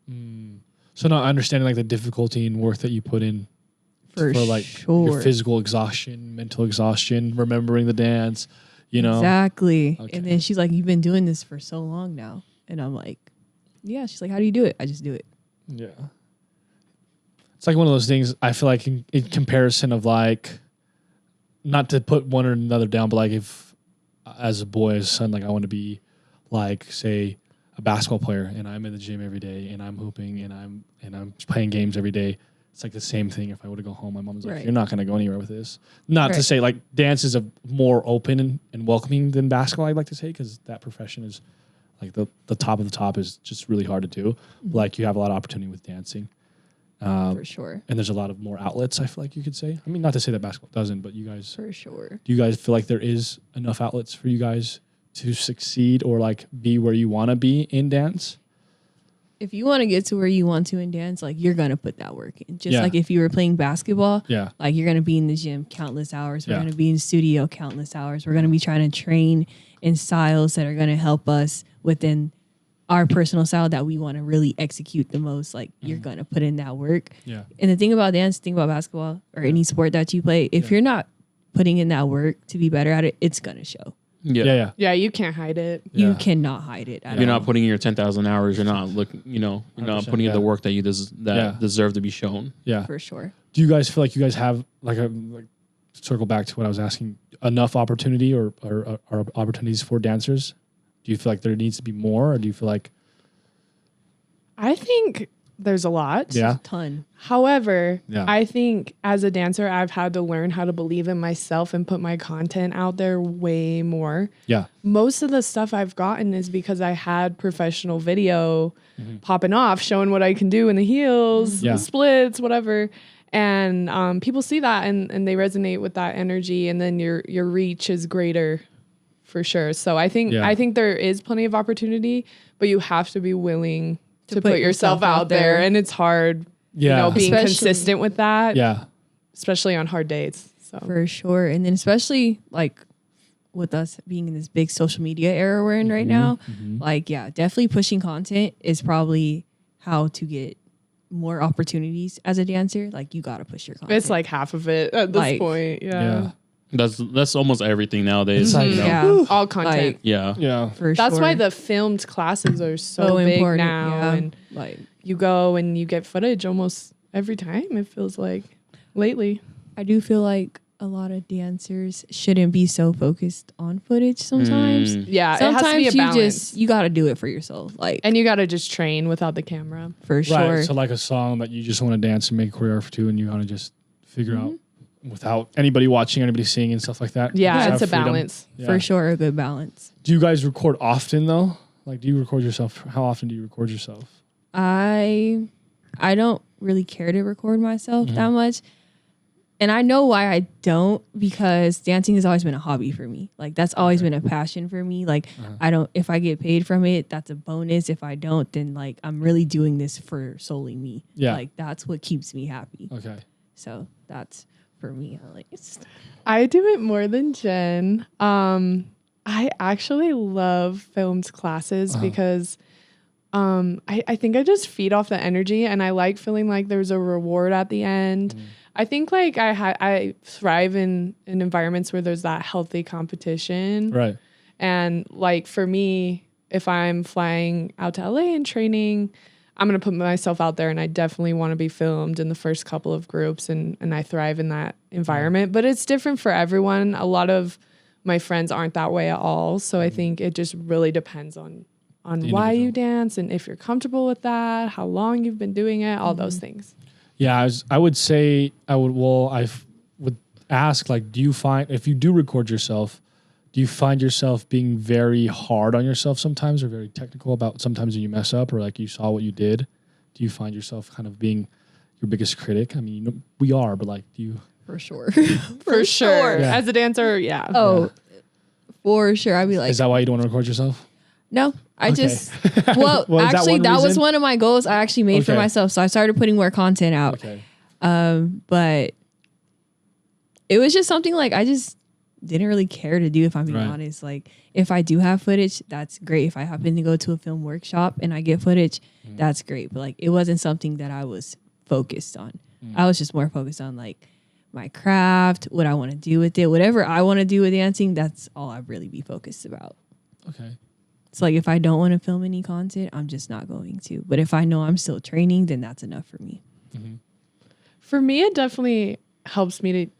So not understanding like the difficulty and work that you put in for like sure. your physical exhaustion, mental exhaustion, remembering the dance, You know? Exactly. Okay. And then she's like, you've been doing this for so long now. And I'm like, yeah. She's like, how do you do it? I just do it. Yeah. It's like one of those things, I feel like in comparison of like, not to put one or another down, but like if as a boy, as a son, like I want to be like, say, a basketball player and I'm in the gym every day and I'm hooping and I'm playing games every day. It's like the same thing. If I were to go home, my mom's like, you're not going to go anywhere with this. Not to say like dance is a more open and welcoming than basketball, I'd like to say, because that profession is like the top of the top is just really hard to do. Mm-hmm. Like you have a lot of opportunity with dancing. For sure. And there's a lot of more outlets, I feel like you could say. I mean, not to say that basketball doesn't, but you guys. For sure. Do you guys feel like there is enough outlets for you guys to succeed or like be where you want to be in dance? If you want to get to where you want to in dance, like you're going to put that work in. Just like if you were playing basketball, like you're going to be in the gym countless hours. We're going to be in studio countless hours. We're going to be trying to train in styles that are going to help us within our personal style that we want to really execute the most. Like you're going to put in that work. Yeah. And the thing about dance, think about basketball or any sport that you play, if you're not putting in that work to be better at it, it's going to show. Yeah, you can't hide it. You cannot hide it. You're not putting in your 10,000 hours. You're not looking. You're not putting in the work that you deserve to be shown. Yeah, for sure. Do you guys feel like you guys have like circle back to what I was asking? Enough opportunity or opportunities for dancers? Do you feel like there needs to be more, or do you feel like? I think there's a lot. Yeah, a ton. However, I think as a dancer, I've had to learn how to believe in myself and put my content out there way more. Yeah. Most of the stuff I've gotten is because I had professional video popping off, showing what I can do in the heels, the splits, whatever. And people see that and they resonate with that energy, and then your reach is greater for sure. So I think there is plenty of opportunity, but you have to be willing to put yourself out there. And it's hard, being consistent with that. Yeah. Especially on hard days. So for sure. And then especially like with us being in this big social media era we're in right now, like, definitely pushing content is probably how to get more opportunities as a dancer. Like you got to push your content. It's like half of it at this point. Yeah. That's almost everything nowadays. All content. Like, for that's sure. why the filmed classes are so big important now, and like you go and you get footage almost every time. It feels like lately. I do feel like a lot of dancers shouldn't be so focused on footage sometimes. Yeah, sometimes it has to be a balance. You got to do it for yourself, and you got to just train without the camera for sure. Right. So like a song that you just want to dance and make choreography to, and you want to just figure out. Without anybody watching, anybody seeing and stuff like that. Yeah, it's a balance. For sure, a good balance. Do you guys record often though? Like, do you record yourself? How often do you record yourself? I don't really care to record myself that much. And I know why I don't, because dancing has always been a hobby for me. Like that's always been a passion for me. Like if I get paid from it, that's a bonus. If I don't, then like I'm really doing this for solely me. Yeah. Like that's what keeps me happy. Okay. So that's for me, at least. I do it more than Jen. I actually love filmed classes because I think I just feed off the energy, and I like feeling like there's a reward at the end. I think like I thrive in environments where there's that healthy competition. Right. And like for me, if I'm flying out to LA and training, I'm going to put myself out there, and I definitely want to be filmed in the first couple of groups, and I thrive in that environment. But it's different for everyone. A lot of my friends aren't that way at all. So I think it just really depends on why you dance and if you're comfortable with that, how long you've been doing it, all those things. Yeah, I would ask, like, do you find, if you do record yourself, do you find yourself being very hard on yourself sometimes, or very technical about sometimes when you mess up, or like you saw what you did? Do you find yourself kind of being your biggest critic? I mean, we are, but like, do you? For sure. For sure. Yeah. As a dancer, yeah. Oh, for sure. I'd be like. Is that why you don't want to record yourself? No, actually, that was one of my goals I actually made for myself. So I started putting more content out. Okay. But it was just something like I just didn't really care to do, if I'm being honest. Like if I do have footage, that's great. If I happen to go to a film workshop and I get footage, that's great. But like it wasn't something that I was focused on. I was just more focused on like my craft, what I want to do with it, whatever I want to do with dancing, that's all I'd really be focused about. Okay. It's like if I don't want to film any content, I'm just not going to. But if I know I'm still training, then that's enough for me. Mm-hmm. For me, it definitely helps me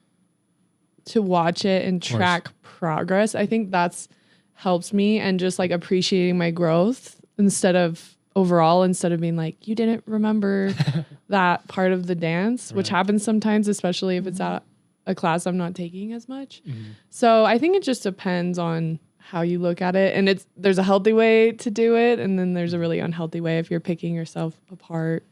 to watch it and track progress. I think that's helps me, and just like appreciating my growth instead of being like, you didn't remember that part of the dance, which happens sometimes, especially if it's at a class I'm not taking as much. So I think it just depends on how you look at it, and there's a healthy way to do it, and then there's a really unhealthy way. If you're picking yourself apart,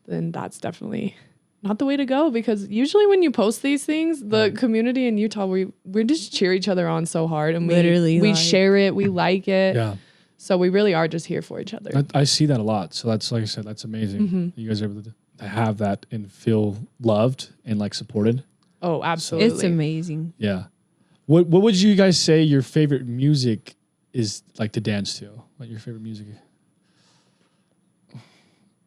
then that's definitely not the way to go, because usually when you post these things, the community in Utah, we just cheer each other on so hard, and we share it, we like it. Yeah. So we really are just here for each other. I see that a lot. So that's, like I said, that's amazing. You guys are able to have that and feel loved and like supported. Oh, absolutely. It's amazing. Yeah. What would you guys say your favorite music is like to dance to? What your favorite music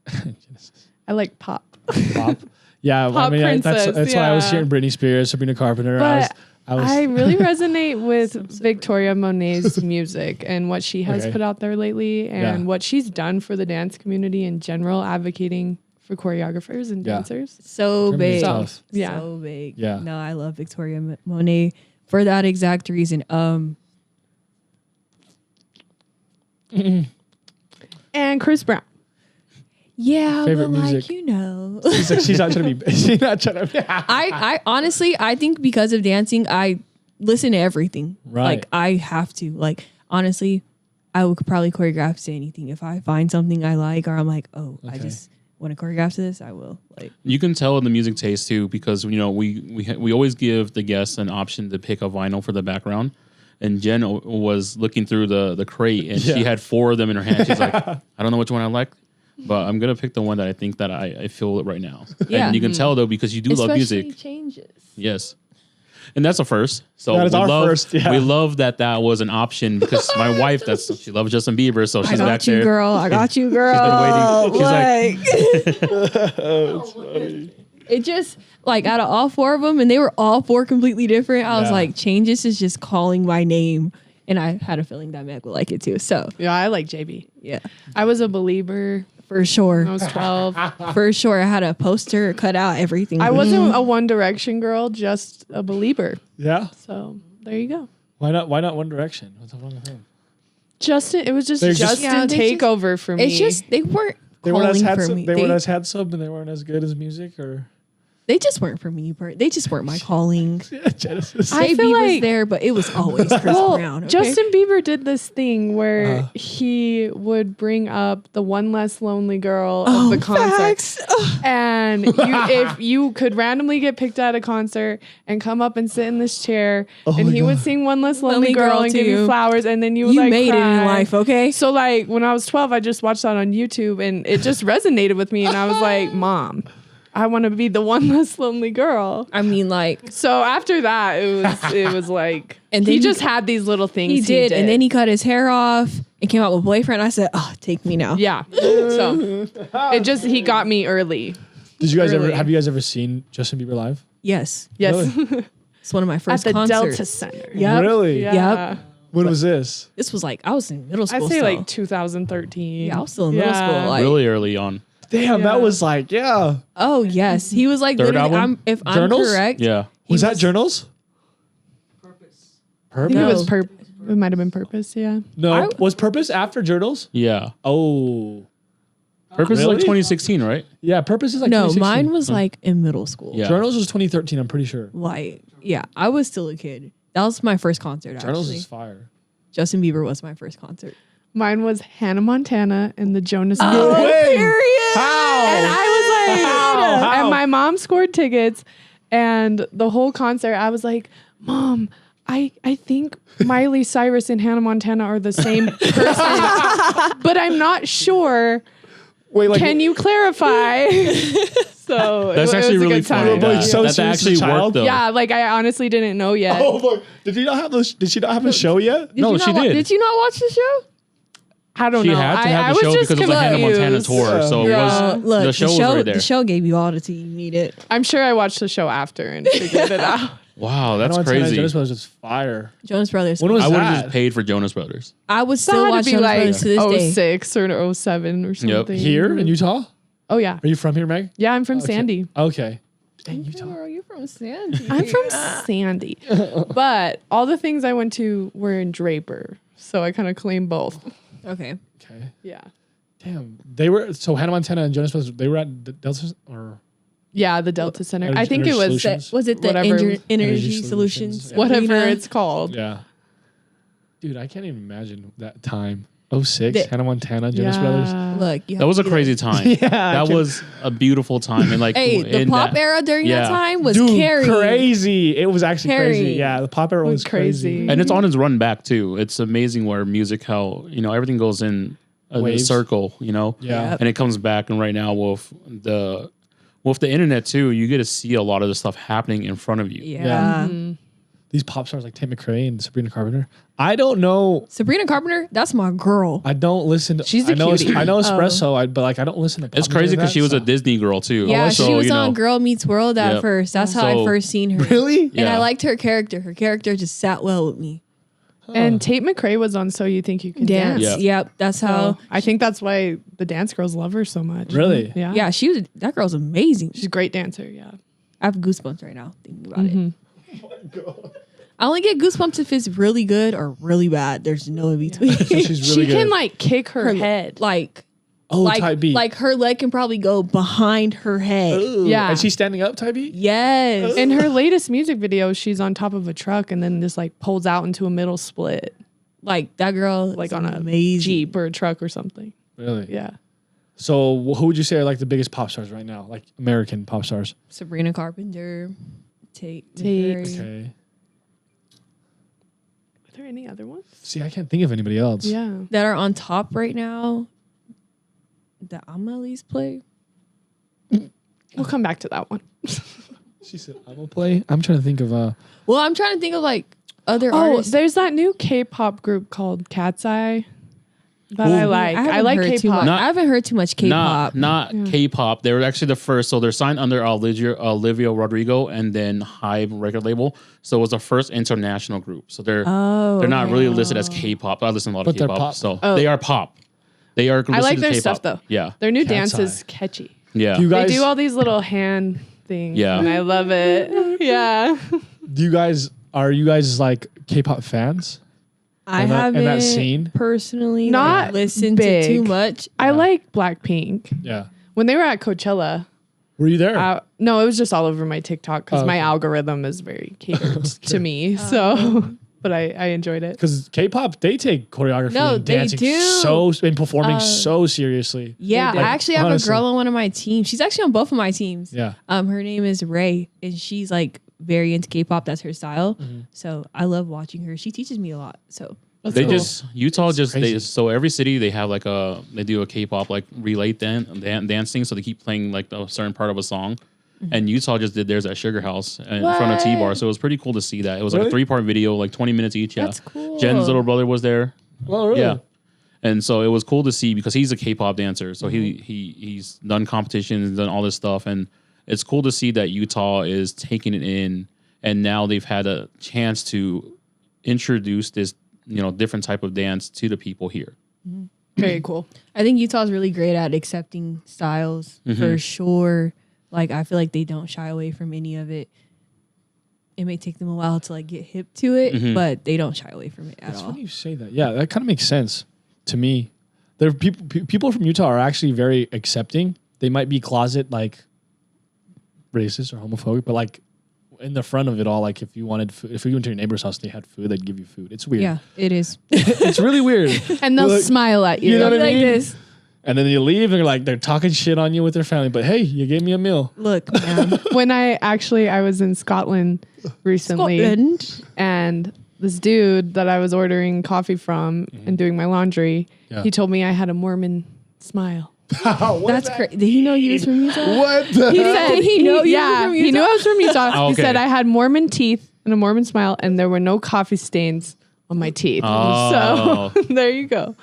is? I like pop. Pop? Yeah. Pop princess, that's why I was hearing Britney Spears, Sabrina Carpenter. But I really resonate with Victoria Monet's music and what she has put out there lately, and what she's done for the dance community in general, advocating for choreographers and dancers. So big. Yeah. So big. Yeah. No, I love Victoria Monet for that exact reason. And Chris Brown. Yeah, Favorite but like, music. you know. She's not trying to be. She's not trying to. I honestly, I think because of dancing, I listen to everything. Right. Like I have to. Like honestly, I would probably choreograph to anything if I find something I like, or I'm like, oh, I just want to choreograph to this. I will. Like you can tell in the music taste too, because you know we always give the guests an option to pick a vinyl for the background. And Jen was looking through the crate, and she had 4 of them in her hand. She's like, I don't know which one I like, but I'm gonna pick the one that I think that I feel it right now. Yeah. And you can tell though, because you do love music. Changes. Yes. And that's a first. So that is our first. Yeah. We love that was an option, because my wife, she loves Justin Bieber, so she's back there. I got you, girl. She's been waiting. She's like, it just like out of all 4 of them, and they were all 4 completely different. I was like, Changes is just calling my name, and I had a feeling that Meg would like it too. So yeah, I like JB. Yeah, I was a believer. For sure. I was 12. For sure. I had a poster, cut out everything. I wasn't a One Direction girl, just a believer. Yeah. So there you go. Why not One Direction? What's wrong with him? Justin, it was just Justin takeover for me. It's just they weren't as for me. They weren't as handsome, and they weren't as good as music, or they just weren't for me. They just weren't my calling. Genesis. I feel JB like was there, but it was always Chris Brown. Okay? Justin Bieber did this thing where he would bring up the One Less Lonely Girl of the concert. And if you could randomly get picked at a concert and come up and sit in this chair, and he would sing One Less Lonely Girl and give you flowers, and then you would like made cry. it in life, okay? So like when I was 12, I just watched that on YouTube, and it just resonated with me, and I was like, Mom, I want to be the one less lonely girl. I mean, like, so after that, it was like, and he just had these little things. He did, and then he cut his hair off and came out with Boyfriend. I said, "Oh, take me now." Yeah. So he got me early. Did you guys have you guys ever seen Justin Bieber live? Yes. Really? It's one of my first at the concerts. Delta Center. Yep. Really? Yeah. Yep. When was this? This was like I was in middle school. I'd say still. like 2013. Yeah, I was still in middle school. Like, really early on. Damn, that was like, oh yes, he was like Third literally. album? If Journals? I'm correct, Yeah. Was that Journals? Purpose. I think it was it might have been Purpose. Yeah. No, was Purpose after Journals? Yeah. Oh. Purpose is Really? like 2016, right? Yeah, Purpose is like no, 2016. mine was like in middle school. Yeah. Journals was 2013, I'm pretty sure. Like, yeah, I was still a kid. That was my first concert. Journals Actually, is fire. Justin Bieber was my first concert. Mine was Hannah Montana and the Jonas No Brothers. way. Period. How? And I was like, How? and my mom scored tickets, and the whole concert, I was like, Mom, I think Miley Cyrus and Hannah Montana are the same person, but I'm not sure. Wait, like, Can you clarify? So That's it actually was a really good time. funny. Like, Yeah. so That she was actually a child? worked though. Yeah, like I honestly didn't know yet. Oh, boy. Did she not have a show yet? No, she did. Did you not watch the show? I don't She know. had to have I the show was just because it was a Hannah Montana confused. tour. So it was Look, the show was right there. The show gave you all the tea you needed. I'm sure I watched the show after and figured it out. Wow, that's Hannah Montana and crazy. Jonas Brothers was fire. Jonas Brothers. When was I would that? have just paid for Jonas Brothers. I would That still had watch to be Jonas like Brothers to this day. 06 or 07 or something. Here in Utah? Oh, yeah. Are you from here, Meg? Yeah, I'm from Sandy. Okay. Dang, Utah. Are you from Sandy? I'm from Sandy. But all the things I went to were in Draper. So I kind of claim both. Okay. Okay. Yeah. Damn. They were so Hannah Montana and Jonas Brothers. They were at the Delta or Yeah, the Delta Center. Energy- I think it Energy was Solutions? Was it the Whatever. Energy Energy Solutions? Solutions, whatever Arena? it's called. yeah. Dude, I can't even imagine that time. 06, The- Hannah Montana, Jonas Brothers. Look, you That was a have to be crazy there. time. Yeah, That was a beautiful time. And like, Hey, the in pop that- era during yeah. that time was Dude, carrying. crazy. It was actually crazy. Carrying. Yeah, the pop era was crazy. crazy. And it's on its run back too. It's amazing where music, how everything goes in a Waves. circle. Yeah. Yep. and it comes back. And right now with the internet too, you get to see a lot of the stuff happening in front of you. Yeah. These pop stars like Tate McRae and Sabrina Carpenter. I don't know. Sabrina Carpenter, that's my girl. I don't listen to. She's I a know. cutie. I know Espresso. But like I don't listen to. Pop It's music crazy like because that, she was so- a Disney girl too. Yeah, was she she? was you on know. Girl Meets World at Yep. first. That's how I So- first seen her. Really? And Yeah. I liked her character. Her character just sat well with me. And Tate McRae was on So You Think You Can Dance. Dance. Yeah. Yep. That's So how. I think that's why the dance girls love her so much. Really? Yeah. Yeah, she was. That girl's amazing. She's a great dancer. Yeah. I have goosebumps right now thinking about it. I only get goosebumps if it's really good or really bad. There's no in between. So she's really She good. can like kick her head. like, oh, type B. like her leg can probably go behind her head. Ooh. Yeah. And she's standing up, type B. Yes. In her latest music video, she's on top of a truck and then just like pulls out into a middle split, Like that girl, like is on a amazing. Jeep or a truck or something. Really? Yeah. So who would you say are like the biggest pop stars right now? Like American pop stars. Sabrina Carpenter, Tate. Tate. McRae. Okay. Are there any other ones? See, I can't think of anybody else. Yeah. That are on top right now. That I'm at least play. We'll come back to that one. She said, "I will play." I'm trying to think of. Well, I'm trying to think of like other Oh, artists. there's that new K-pop group called Cat's Eye that Ooh. I like. I haven't like heard too K-pop. much. I haven't heard too much K-pop. Not K-pop. They were actually the first. So they're signed under Olivia Rodrigo and then Hive record label. So it was the first international group. So they're not really listed as K-pop. I listen to a lot But of they're K-pop. pop. So Oh. they are pop. They are. I like listed their as stuff K-pop. though. Yeah. Their new Cat's dance is Eye. catchy. Yeah. Do you guys They do all these little hand things. Yeah. And I love it. Yeah. Are you guys like K-pop fans? I in that haven't scene? personally Not listened big. to too much. I like Blackpink. Yeah. When they were at Coachella, Were you there? no, it was just all over my TikTok because Oh, my okay. algorithm is very catered to me. So, but I enjoyed it. Because K-pop, they take choreography No, and they dancing do. and performing so seriously. Yeah, They I did. actually have Honestly. a girl on one of my teams. She's actually on both of my teams. Yeah. Her name is Ray, and she's like very into K-pop. That's her style. Mm-hmm. So I love watching her. She teaches me a lot. So They cool. just Utah just crazy. so every city they have like they do a K-pop like relay dancing, so they keep playing like a certain part of a song. And Utah just did theirs at Sugar House in front of T-Bar, so it was pretty cool to see that. It was like a Really? 3-part video, like 20 minutes each. Yeah, That's cool. Jen's little brother was there. Oh, really? Yeah, and so it was cool to see because he's a K-pop dancer, so he's done competitions, done all this stuff, and it's cool to see that Utah is taking it in, and now they've had a chance to introduce this different type of dance to the people here. Very cool. I think Utah's really great at accepting styles for sure. Like I feel like they don't shy away from any of it. It may take them a while to like get hip to it, but they don't shy away from it at It's all. funny you say that. Yeah, that kind of makes sense to me. There are people from Utah are actually very accepting. They might be closet like racist or homophobic, but like in the front of it all, like if you wanted food, if you went to your neighbor's house, they had food, they'd give you food. It's weird. Yeah, it is. It's really weird. And they'll Like, smile at you. you know what I like mean? this. And then you leave, and they're like they're talking shit on you with their family. But hey, you gave me a meal. Look, man. When I was in Scotland recently, Scotland. and this dude that I was ordering coffee from and doing my laundry, Yeah. he told me I had a Mormon smile. That's crazy. Did he know you was from Utah? What? The He hell? said Did he know you were yeah, from he knew Utah? I was from Utah. Oh, He okay. said I had Mormon teeth and a Mormon smile, and there were no coffee stains on my teeth. Oh. So there you go.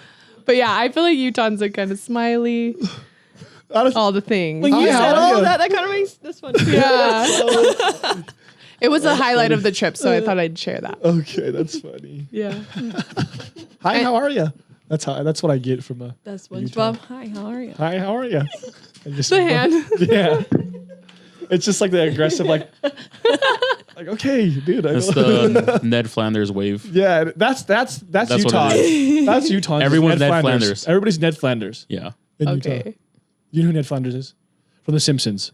But yeah, I feel like Utahns are kind of smiley. All the things. When you Hi, said how are all you? that kind of makes this one. Yeah. It was a highlight of the trip, so I thought I'd share that. Okay, that's funny. Yeah. Hi, how are you? That's what I get from a. That's SpongeBob. Hi, how are you? Hi, how are you? The hand. Yeah. It's just like the aggressive, like okay, dude. It's the Ned Flanders wave. Yeah, that's That's what Utah. it That's Utah. Everyone's Ned Flanders. Everybody's Ned Flanders Yeah. in Utah. Okay. You know who Ned Flanders is? From The Simpsons.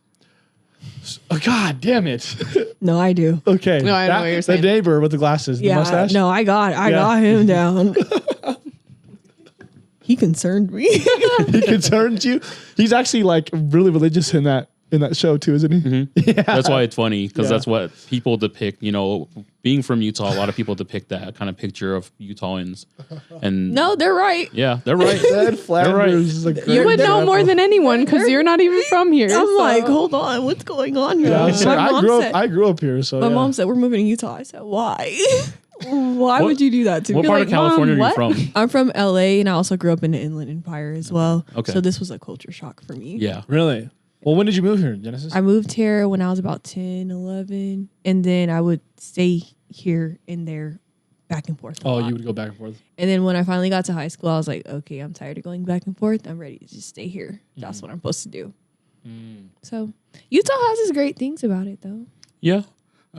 Oh, God damn it. No, I do. Okay. No, I know what you're saying. The neighbor with the glasses, the mustache. No, I got him down. He concerned me. He concerns you. He's actually like really religious in that show too, isn't he? Yeah. That's why it's funny because Yeah. that's what people depict. You know, being from Utah, a lot of people depict that kind of picture of Utahns. And No, they're right. yeah, they're right. Ned Flanders is a great You would know example. more than anyone because you're not even from here. I'm so- like, hold on, what's going on here? Yeah, so My I mom grew said- up. I grew up here, so My yeah. mom said we're moving to Utah. I said, why? Why What- would you do that to What me? part Like, of California Mom, are you from? I'm from LA and I also grew up in the Inland Empire as well. Okay. So this was a culture shock for me. Yeah. Really? Well, when did you move here, Genesis? I moved here when I was about 10, 11, and then I would stay here and there back and forth. a lot. you would go back and forth. And then when I finally got to high school, I was like, okay, I'm tired of going back and forth. I'm ready to just stay here. That's what I'm supposed to do. So Utah has its great things about it, though. Yeah.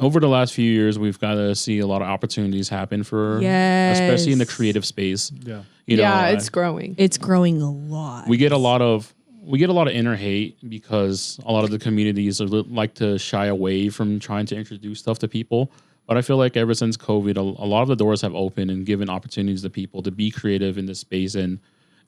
Over the last few years, we've got to see a lot of opportunities happen for, Yes. especially in the creative space. Yeah. You know, yeah, it's growing. It's growing a lot. we get a lot of inner hate because a lot of the communities like to shy away from trying to introduce stuff to people. But I feel like ever since COVID, a lot of the doors have opened and given opportunities to people to be creative in this space and,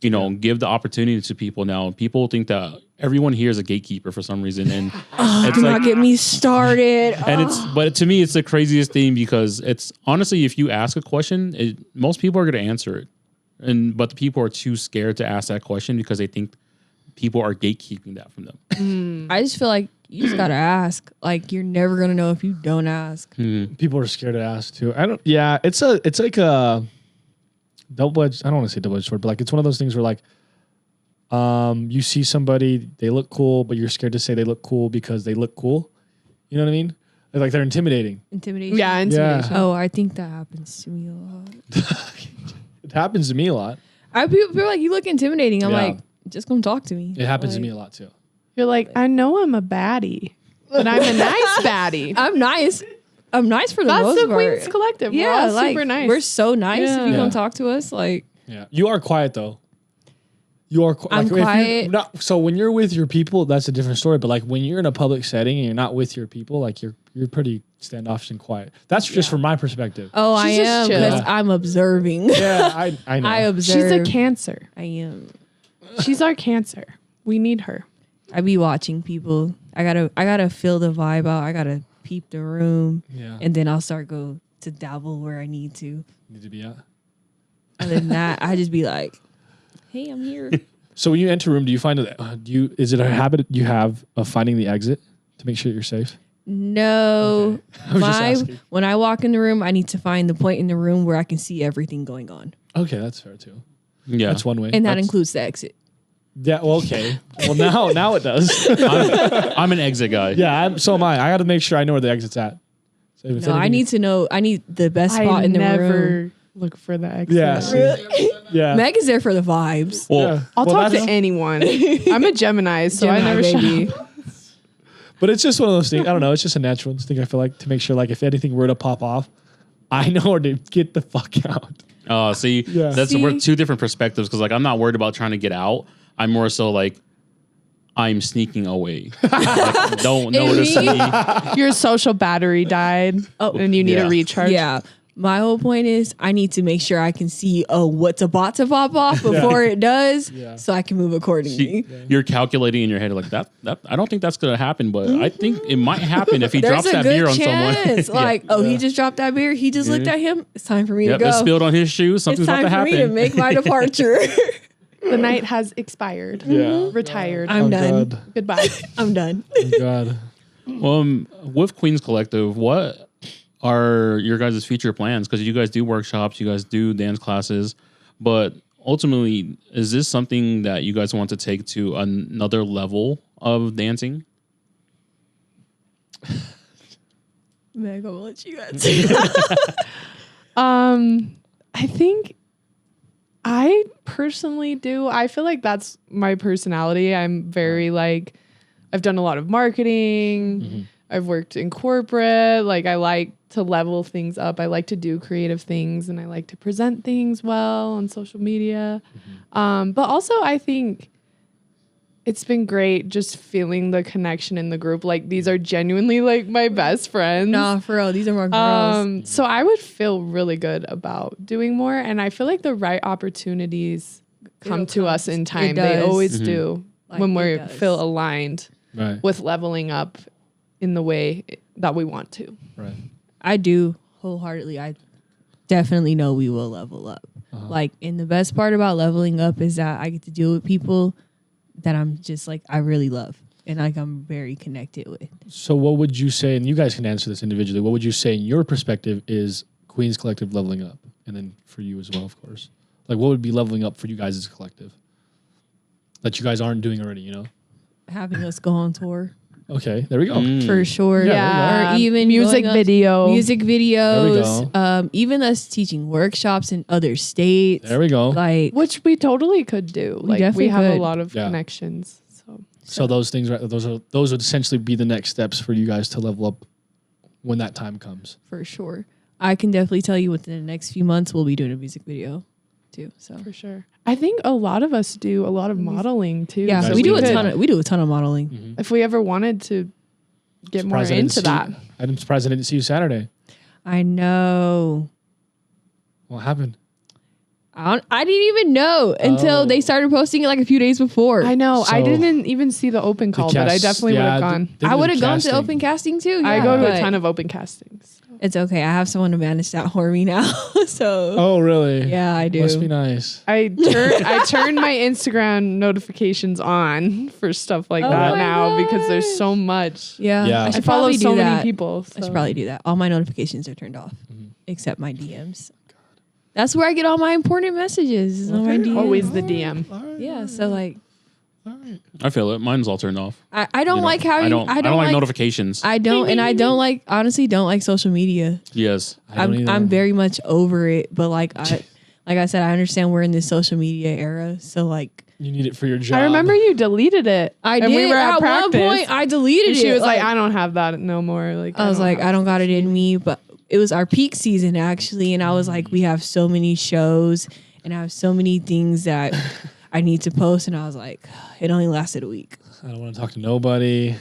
you know, give the opportunity to people. Now, people think that everyone here is a gatekeeper for some reason. And it's Do like, not get me started. and but to me, it's the craziest thing because it's honestly, if you ask a question, most people are going to answer it. But the people are too scared to ask that question because they think people are gatekeeping that from them. I just feel like you just gotta ask. Like you're never gonna know if you don't ask. People are scared to ask too. I don't. Yeah, it's like a double-edged. I don't want to say double-edged sword, but like it's one of those things where like, you see somebody, they look cool, but you're scared to say they look cool because they look cool. You know what I mean? Like they're intimidating. Intimidation. Yeah, intimidation. Oh, I think that happens to me a lot. It happens to me a lot. People are like, you look intimidating. I'm Yeah. like, just come talk to me. It happens to me a lot too. You're like, I know I'm a baddie, but I'm a nice baddie. I'm nice. I'm nice for the That's most the part. Queens Collective. We're Yeah, all like super nice. we're so nice if you Yeah. come talk to us. Like Yeah, you are quiet though. You are. I'm if you're quiet. not, so when you're with your people, that's a different story. But like when you're in a public setting and you're not with your people, like you're pretty standoffish and quiet. That's just from my perspective. oh, I She's just am chill. because I'm observing. Yeah, I know. I observe. She's a Cancer. I am. She's our Cancer. We need her. I be watching people. I gotta feel the vibe out. I gotta peep the room, Yeah, and then I'll start go to dabble where I need to. need to be out. Other than that, I just be like, "Hey, I'm here." So when you enter a room, do you find that is it a habit you have of finding the exit to make sure you're safe? No, I was just asking. when I walk in the room, I need to find the point in the room where I can see everything going on, Okay, that's fair too. Yeah. That's one way. and that That's- includes the exit. Yeah. Well, okay. Well, now it does. I'm an exit guy. Yeah. So am I. I got to make sure I know where the exit's at. So if No, I anything- need to know. I need the best spot I in the never room. look for the exit. Yeah. see. Yeah. Meg is there for the vibes. Well, Yeah. I'll Well, talk to that's- anyone. I'm a Gemini, so I Gemini, never baby. shout. But it's just one of those things. I don't know. It's just a natural instinct. I feel like to make sure, like, if anything were to pop off, I know where to get the fuck out. see, Yeah. we're See? two different perspectives because like I'm not worried about trying to get out. I'm more so like I'm sneaking away. Like, don't notice me? me. Your social battery died, and you need Yeah. a recharge. Yeah. My whole point is I need to make sure I can see what's about to pop off before it does, Yeah. so I can move accordingly. You're calculating in your head like that. I don't think that's gonna happen, but I think it might happen if he There's drops a that good beer on someone. chance. Like, he just dropped that beer. He just looked at him. It's time for me Yep, to it go. spilled on his shoes. It's Something's about time to for me to happen. make my departure. The night has expired. Yeah. Retired. I'm done. God. Goodbye. I'm done. Oh, God. With Queens Collective, what are your guys' future plans? Because you guys do workshops, you guys do dance classes, but ultimately, is this something that you guys want to take to another level of dancing? Meg, I'll let you guys. I think I personally do. I feel like that's my personality. I'm very like, I've done a lot of marketing. Mm-hmm. I've worked in corporate. Like, I like to level things up. I like to do creative things, and I like to present things well on social media. But also, I think it's been great just feeling the connection in the group. Like, these are genuinely like my best friends. Nah, for real, these are my girls. So I would feel really good about doing more. And I feel like the right opportunities come to us in time. They always do when we feel aligned with leveling up in the way that we want to. Right. I do wholeheartedly. I definitely know we will level up. Like, and the best part about leveling up is that I get to deal with people that I'm just like, I really love and like I'm very connected with. So what would you say, and you guys can answer this individually, what would you say in your perspective is Queens Collective leveling up? And then for you as well, of course. Like, what would be leveling up for you guys as a collective that you guys aren't doing already, you know? Having us go on tour. Okay, there we go. For sure. Yeah, Or even music videos. Music videos. There we Even us teaching workshops in other states. There we go. Like, Which we totally could do. We Like, definitely we have a could. lot of Yeah. connections. So those things, those would essentially be the next steps for you guys to level up when that time comes. for sure. I can definitely tell you within the next few months we'll be doing a music video too. So For sure. I think a lot of us do a lot of modeling too. yeah, Guys we do do. a ton of modeling. Mm-hmm. If we ever wanted to get more into that. I'm surprised I didn't see you Saturday. I know. What happened? I didn't even know until they started posting it like a few days before. I know. I So- didn't even see the open call, but I definitely would have gone. I would have gone to open casting too. I yeah, go to a but ton of open castings. It's okay. I have someone to manage that for me now. So Oh, really? yeah, I do. Must be nice. I turned my Instagram notifications on for stuff like Oh that my now because gosh. there's so much. Yeah, Yeah. I I should follow probably so do many that. people. I should so. probably do that. All my notifications are turned off, except my DMs. That's where I get all my important messages. Is on my DMs. Always the DM. Yeah. So like, I feel it. Mine's all turned off. I don't like how I don't like like notifications. I don't, and I don't like, honestly, don't like social media. Yes. I'm very much over it, but like I said, I understand we're in this social media era, so like You need it for your job. I remember you deleted it. I and did. we were at one practice. point, I deleted And she it. was like, I don't have that no more. Like I was like, I don't got it in me, but it was our peak season actually, and I was like, we have so many shows and I have so many things that I need to post, and I was like, it only lasted a week. I don't want to talk to nobody.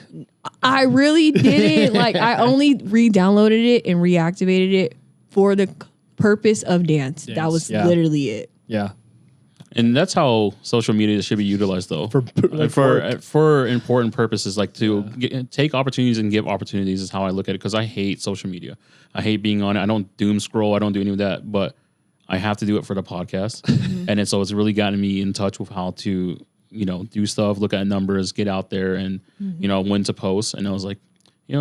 I really didn't. Like, I only re-downloaded it and reactivated it for the purpose of dance. That was literally it. Yeah. And that's how social media should be utilized, though, for important purposes, like to take opportunities and give opportunities is how I look at it. Because I hate social media. I hate being on it. I don't doom scroll. I don't do any of that. But I have to do it for the podcast, and it's really gotten me in touch with how to do stuff, look at numbers, get out there, and when to post. And I was like,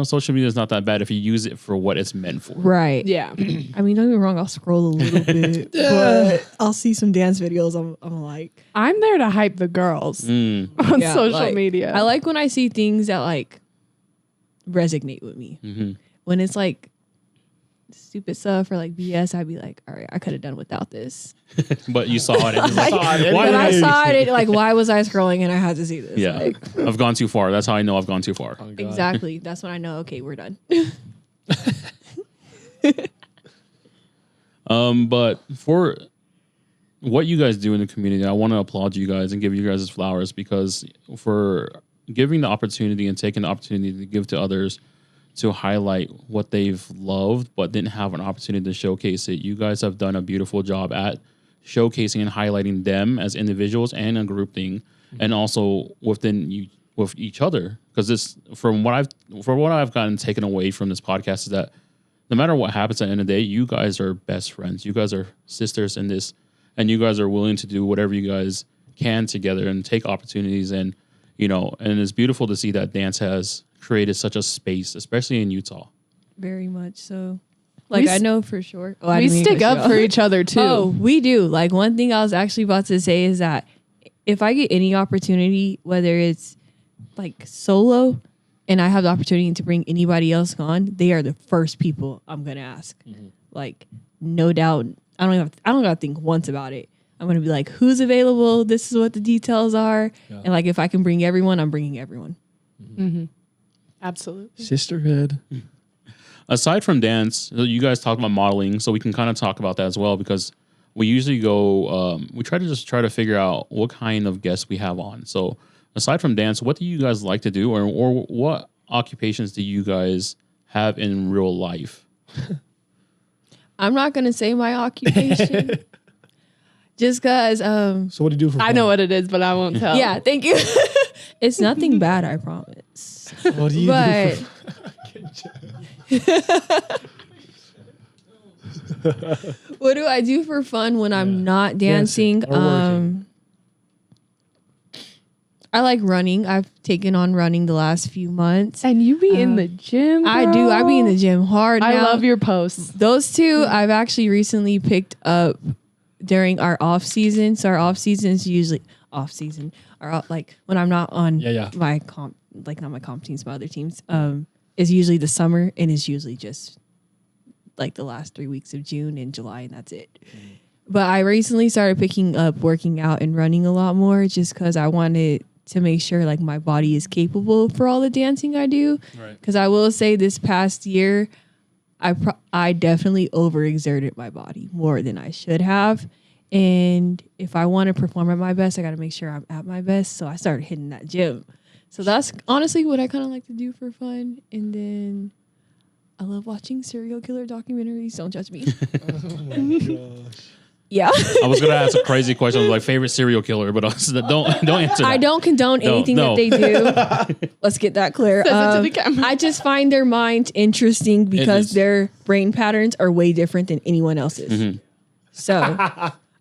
social media is not that bad if you use it for what it's meant for. Right. Yeah. I mean, don't get me wrong. I'll scroll a little bit, but I'll see some dance videos. I'm like, I'm there to hype the girls on yeah, social like, media. I like when I see things that like resonate with me. Mm-hmm. When it's like stupid stuff or like BS, I'd be like, all right, I could have done without this. But you saw it. And you're like, Why when I saw it, like, why was I scrolling and I had to see this? Yeah, Like, I've gone too far. That's how I know I've gone too far. Oh, God. exactly. That's when I know, okay, we're done. But for what you guys do in the community, I want to applaud you guys and give you guys flowers, because for giving the opportunity and taking the opportunity to give to others to highlight what they've loved but didn't have an opportunity to showcase it. You guys have done a beautiful job at showcasing and highlighting them as individuals and a group thing, and also with each other. Because this, from what I've gotten taken away from this podcast, is that no matter what happens at the end of the day, you guys are best friends. You guys are sisters in this, and you guys are willing to do whatever you guys can together and take opportunities. And and it's beautiful to see that dance has created such a space, especially in Utah. Very much so. Like, I know for sure. Oh, I We didn't mean to stick cut you up off. for each other too. Oh, we do. Like, one thing I was actually about to say is that if I get any opportunity, whether it's like solo and I have the opportunity to bring anybody else on, they are the first people I'm going to ask. Like, no doubt. I don't gotta think once about it. I'm going to be like, who's available? This is what the details are. Yeah. And like, if I can bring everyone, I'm bringing everyone. Absolutely. Sisterhood. Aside from dance, you guys talk about modeling, so we can kind of talk about that as well, because we usually go, we try to figure out what kind of guests we have on. So aside from dance, what do you guys like to do, or what occupations do you guys have in real life? I'm not going to say my occupation just because. So what do you do for fun? I know what it is, but I won't tell. Yeah, thank you. It's nothing bad, I promise. What do you But what do I do for fun when I'm not dancing? Dancing or working. I like running. I've taken on running the last few months. And you be in the gym. I do. I be in the gym hard. I now. love your posts. Those two I've actually recently picked up during our off season. So our off season is usually off season. Like when I'm not on my comp, like not my comp teams, my other teams. Is usually the summer and is usually just like the last 3 weeks of June and July, and that's it. But I recently started picking up working out and running a lot more just because I wanted to make sure like my body is capable for all the dancing I do. Because I will say this past year, I definitely overexerted my body more than I should have. And if I want to perform at my best, I got to make sure I'm at my best. So I started hitting that gym. So that's honestly what I kind of like to do for fun. And then I love watching serial killer documentaries. Don't judge me. Oh my gosh. Yeah. I was gonna ask a crazy question, like favorite serial killer, but don't answer that. I don't condone anything that they do. Let's get that clear. Says it to the camera. I just find their mind interesting because their brain patterns are way different than anyone else's. So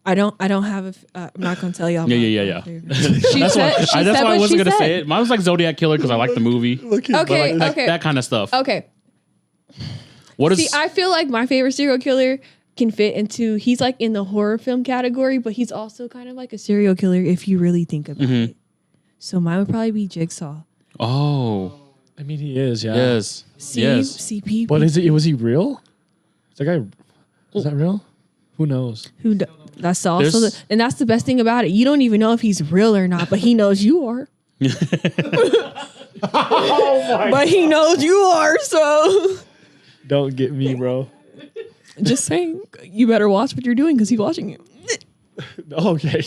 I don't have I'm not gonna tell y'all. Yeah. That's That's why I wasn't gonna say it. Mine was like Zodiac Killer because I like the movie. Okay, Like, okay, that kind of stuff. okay. What is? See, I feel like my favorite serial killer can fit into. He's like in the horror film category, but he's also kind of like a serial killer if you really think about it. So mine would probably be Jigsaw. Oh, I mean, he is. Yeah. yes, yes. CP. But is it? Was he real? Is that guy? Is that real? Who knows? That's also and that's the best thing about it. You don't even know if he's real or not, but he knows you are. But he knows you are, so Don't get me, bro. just saying, you better watch what you're doing because he's watching you. Okay.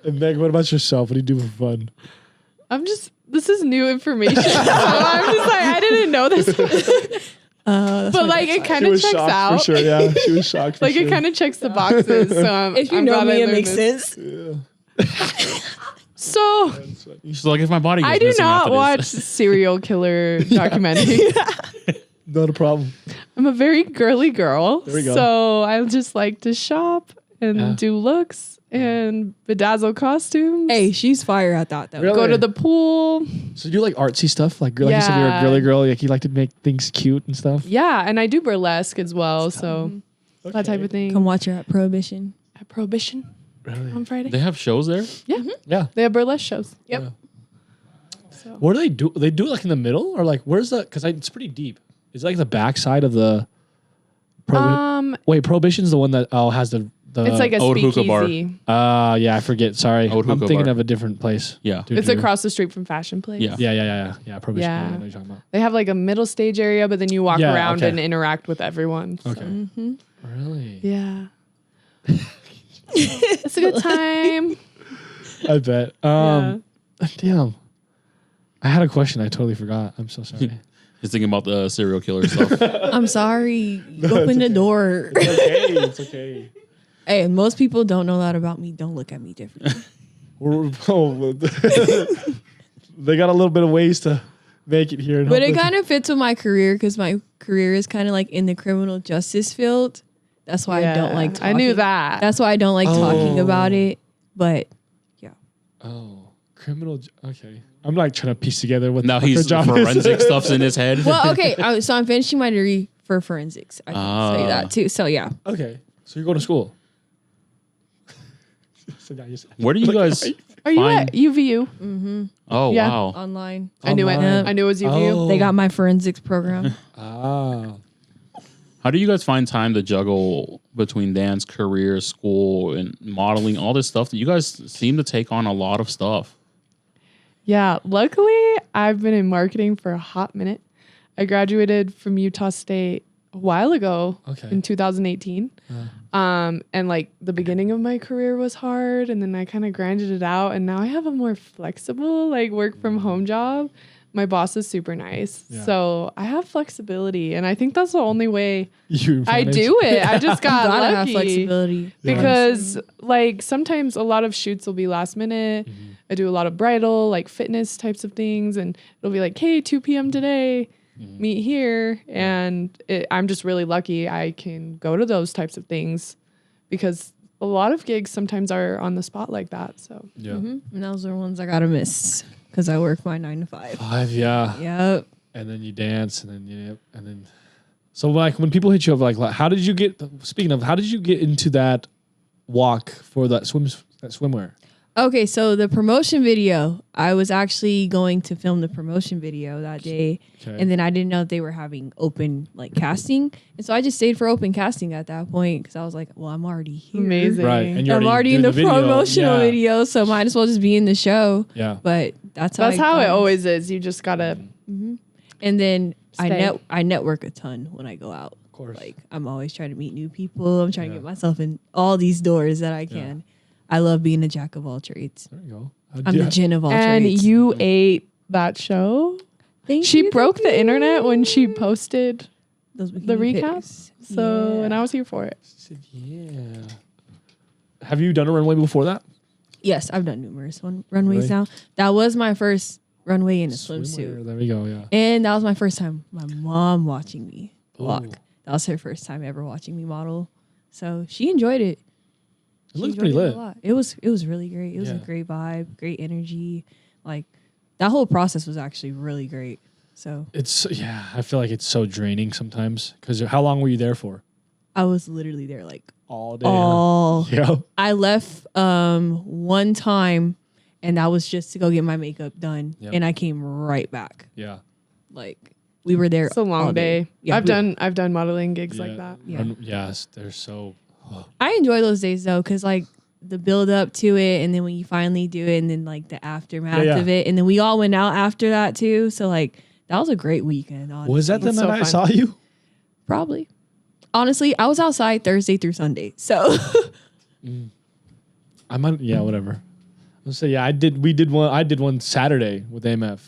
And Meg, what about yourself? What do you do for fun? This is new information. So I'm just like, I didn't know this. But like, it kind of checks out. For sure, yeah. She was shocked. For Like, sure. it kind of checks the boxes. So If you I'm know glad me, I it learned makes this. sense. So She's like, if my body. Goes I do missing not after watch this. serial killer documentaries. Not a problem. I'm a very girly girl. There we go. So I just like to shop and do looks and bedazzle costumes. Hey, she's fire at that though. Really? Go to the pool. So you like artsy stuff? Like you said, you're a girly girl. Like you like to make things cute and stuff. Yeah, and I do burlesque as well. So that type of thing. Come watch her at Prohibition. At Prohibition Really? on Friday. They have shows there. Yeah. Yeah. They have burlesque shows. Yep. Yeah. So What do they do? They do it like in the middle, or like where's the? Because it's pretty deep. Is it like the back side of the? Wait, Prohibition's the one that has the. it's like a Old hookah speakeasy. bar. Yeah, I forget. Sorry, Old I'm hookah thinking bar. of a different place. Yeah. It's across the street from Fashion Place. Yeah. Yeah. Prohibition. Yeah. I know what you're talking about. They have like a middle stage area, but then you walk Yeah, around okay. and interact with everyone. So. Okay. Really? Yeah. It's a good time. I bet. Damn. I had a question. I totally forgot. I'm so sorry. He's thinking about the serial killer stuff. I'm sorry. Open the door. It's okay. Hey, most people don't know that about me. Don't look at me differently. They got a little bit of ways to make it here. But it kind of fits with my career because my career is kind of like in the criminal justice field. That's why I don't like talking. I knew that. That's why I don't like talking about it. But yeah. Oh, Okay. I'm like trying to piece together what Now the fuck her he's job forensic is. stuff's in his head. Well, okay. So I'm finishing my degree for forensics. I can say that too. So yeah. Okay. So you're going to school. Where do you guys? Are you Fine. at UVU? Oh Yeah. wow. Online. I knew it. Online. I knew it was UVU. Oh. They got my forensics program. Ah. How do you guys find time to juggle between dance, career, school, and modeling, all this stuff that you guys seem to take on a lot of stuff? Yeah, luckily I've been in marketing for a hot minute. I graduated from Utah State a while ago in 2018. And like the beginning of my career was hard, and then I kind of grinded it out, and now I have a more flexible like work from home job. My boss is super nice. Yeah. So I have flexibility, and I think that's the only way You I do it. I just got Gotta have lucky. flexibility. Because like sometimes a lot of shoots will be last minute. I do a lot of bridal, like fitness types of things, and it'll be like, hey, 2 p.m. today, meet here. And I'm just really lucky I can go to those types of things because a lot of gigs sometimes are on the spot like that. So Yeah. And those are ones I gotta miss because I work my 9 to 5. 5, yeah. Yep. And then you dance, and then. So like when people hit you up, like how did you get? Speaking of, how did you get into that walk for that swimwear? Okay, so the promotion video, I was actually going to film the promotion video that day. Okay. And then I didn't know if they were having open like casting. And so I just stayed for open casting at that point because I was like, well, I'm already here. amazing. Right, and you're I'm already in doing the video. promotional Yeah. video, so might as well just be in the show. Yeah. But that's how That's how it got- always is. You just gotta And then Stay. I network a ton when I go out. Of course. Like I'm always trying to meet new people. I'm trying to get myself in all these doors that I can. I love being a jack of all trades. There you go. I'm the Jen of all And trades. you ate that show. Thank She you, broke thank the you. internet when she posted Those the bikini recap. pics. So, Yeah. and I was here for it. Yeah. Have you done a runway before that? Yes, I've done numerous runways Really? now. That was my first runway in a Swimwear, swimsuit. There we go. Yeah. And that was my first time my mom watching me walk. Ooh. That was her first time ever watching me model. So she enjoyed it. It She looks enjoyed pretty it a lit. lot. It was really great. It was a Yeah. great vibe, great energy. Like that whole process was actually really great. So It's I feel like it's so draining sometimes. Because how long were you there for? I was literally there like All day. all. Yeah. I left one time, and that was just to go get my makeup done, Yep. and I came right back. Yeah. Like we were there. It's a long all day. Yeah, I've done modeling gigs like that. Yeah. Yes, they're so. I enjoy those days though, because like the build up to it, and then when you finally do it, and then like the aftermath Yeah. of it, and then we all went out after that too. So like that was a great weekend. Honestly. Was that the That's night so I fun. saw you? Probably. Honestly, I was outside Thursday through Sunday. So I might. Yeah, whatever. Let's say I did. We did one. I did one Saturday with AMF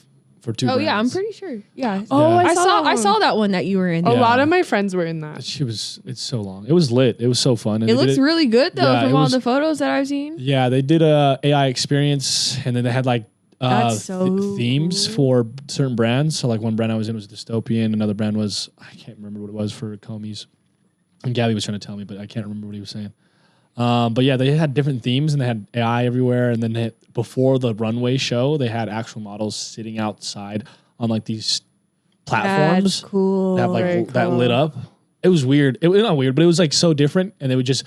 for 2 oh yeah, I'm brands. pretty sure. Yeah. Oh, Yeah. I saw saw that I one. saw that one that you were in. A Yeah. lot of my friends were in that. It's so long. It was lit. It was so fun. And It they did looks really good though Yeah, from it all was- the photos that I've seen. Yeah, they did a AI experience, and then they had like That's so themes for certain brands. So like one brand I was in was dystopian. Another brand was I can't remember what it was for Comies. And Gabby was trying to tell me, but I can't remember what he was saying. But yeah, they had different themes, and they had AI everywhere. And then before the runway show, they had actual models sitting outside on like these platforms. That's cool. That have Very like that cool. lit up. It was weird. It was not weird, but it was like so different. And they would just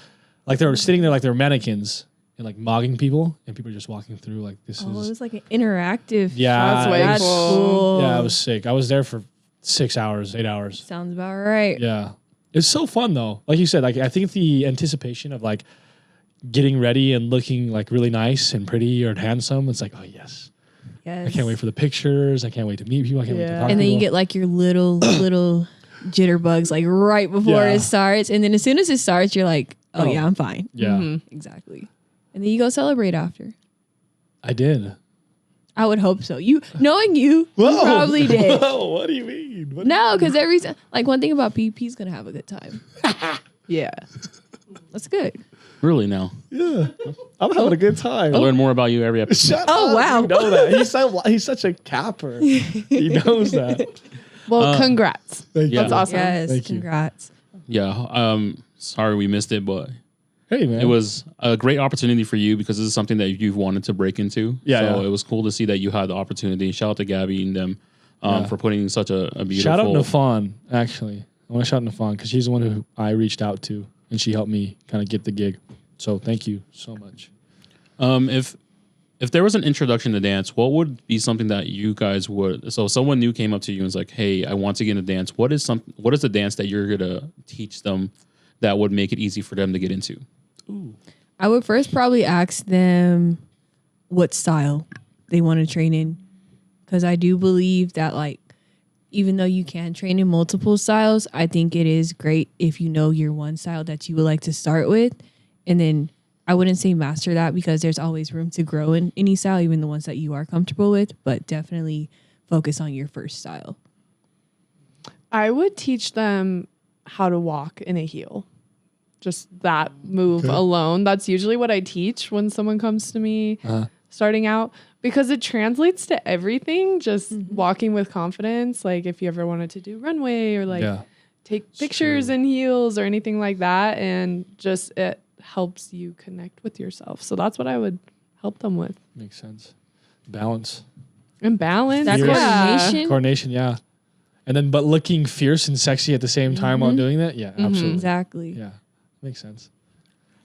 like they were sitting there like they were mannequins and like mogging people, and people were just walking through like this Oh, it is was like an interactive. yeah. That's way it was- That's cool. cool. Yeah, I was sick. I was there for 6 hours, 8 hours. Sounds about right. Yeah, it's so fun though. Like you said, like I think the anticipation of like getting ready and looking like really nice and pretty or handsome. It's like, oh yes, Yes. I can't wait for the pictures. I can't wait to meet people. I can't wait to Yeah. talk to And then you people. get like your little jitterbugs like right before Yeah. it starts, and then as soon as it starts, you're like, oh, Oh. yeah, I'm fine. yeah, Exactly. And then you go celebrate after. I did. I would hope so. You knowing you probably did. Whoa, what do you mean? What do No, because every time, like one thing about PP's gonna have a good time. Yeah. That's good. Really now. Yeah, I'm having a good time. I learn more about you every episode. Shut Oh, up. wow. You know that. He's such a capper. He knows that. Well, congrats. Thank Yeah. That's awesome. Yes. Thank you. Congrats. Yeah. Sorry we missed it, but Hey, man. It was a great opportunity for you because this is something that you've wanted to break into. Yeah, So yeah. it was cool to see that you had the opportunity. Shout out to Gabby and them for putting such a beautiful... Shout out Nafon, actually. I want to shout out Nafon because she's the one who I reached out to, and she helped me kind of get the gig. So thank you so much. If there was an introduction to dance, what would be something that you guys would... So someone new came up to you and was like, hey, I want to get into dance. What is the dance that you're going to teach them that would make it easy for them to get into? Ooh. I would first probably ask them what style they want to train in. Because I do believe that, like, even though you can train in multiple styles, I think it is great if you know your one style that you would like to start with. And then I wouldn't say master that because there's always room to grow in any style, even the ones that you are comfortable with. But definitely focus on your first style. I would teach them how to walk in a heel. Just that move alone. That's usually what I teach when someone comes to me starting out because it translates to everything. Just walking with confidence. Like if you ever wanted to do runway or like take pictures in heels or anything like that. And just it helps you connect with yourself. So that's what I would help them with. Makes sense. Balance. And balance. That's coordination. Coordination, yeah. And then, but looking fierce and sexy at the same time while doing that? Yeah, absolutely. Exactly. Yeah, makes sense.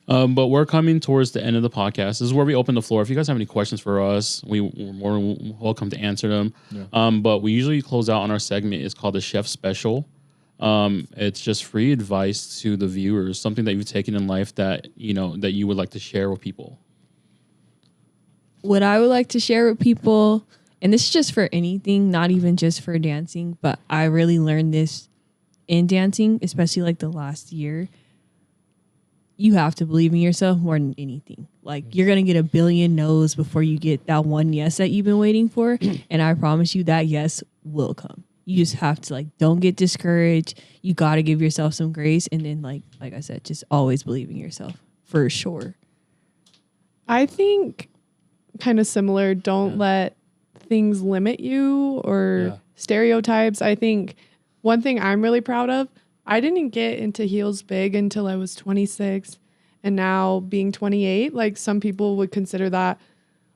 But we're coming towards the end of the podcast. This is where we open the floor. If you guys have any questions for us, we're more than welcome to answer them. Yeah. But we usually close out on our segment. It's called the Chef Special. It's just free advice to the viewers, something that you've taken in life that that you would like to share with people. What I would like to share with people, and this is just for anything, not even just for dancing, but I really learned this in dancing, especially like the last year. You have to believe in yourself more than anything. Like you're going to get a billion no's before you get that one yes that you've been waiting for. And I promise you that yes will come. You just have to don't get discouraged. You got to give yourself some grace. And then like I said, just always believe in yourself for sure. I think kind of similar. Don't let things limit you or stereotypes. I think one thing I'm really proud of, I didn't get into heels big until I was 26. And now being 28, like some people would consider that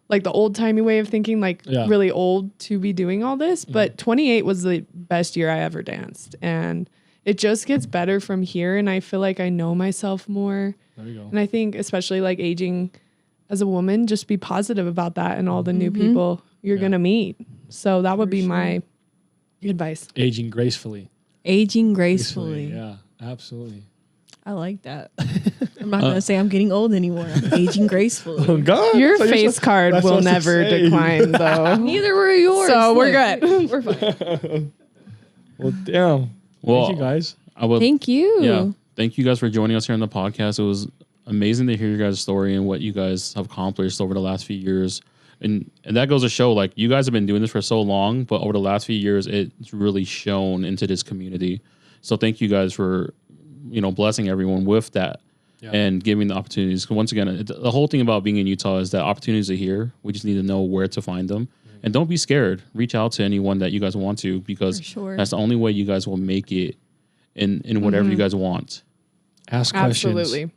like the old timey way of thinking, really old to be doing all this. But 28 was the best year I ever danced. And it just gets better from here. And I feel like I know myself more. There you go. And I think especially like aging as a woman, just be positive about that and all the new people you're going to meet. So that would be my advice. Aging gracefully. Aging gracefully. Yeah, absolutely. I like that. I'm not going to say I'm getting old anymore. I'm aging gracefully. Oh, God. Your face card will never decline, though. Neither were yours. So we're Look, good. We're fine. Well, damn. Well, thank you, guys. Thank you. Yeah. Thank you guys for joining us here on the podcast. It was amazing to hear your guys' story and what you guys have accomplished over the last few years. And that goes to show, like, you guys have been doing this for so long, but over the last few years, it's really shown into this community. So thank you guys for, blessing everyone with that and giving the opportunities. 'Cause once again, the whole thing about being in Utah is that opportunities are here. We just need to know where to find them. And don't be scared. Reach out to anyone that you guys want to, because that's the only way you guys will make it in whatever you guys want. Ask questions. Absolutely.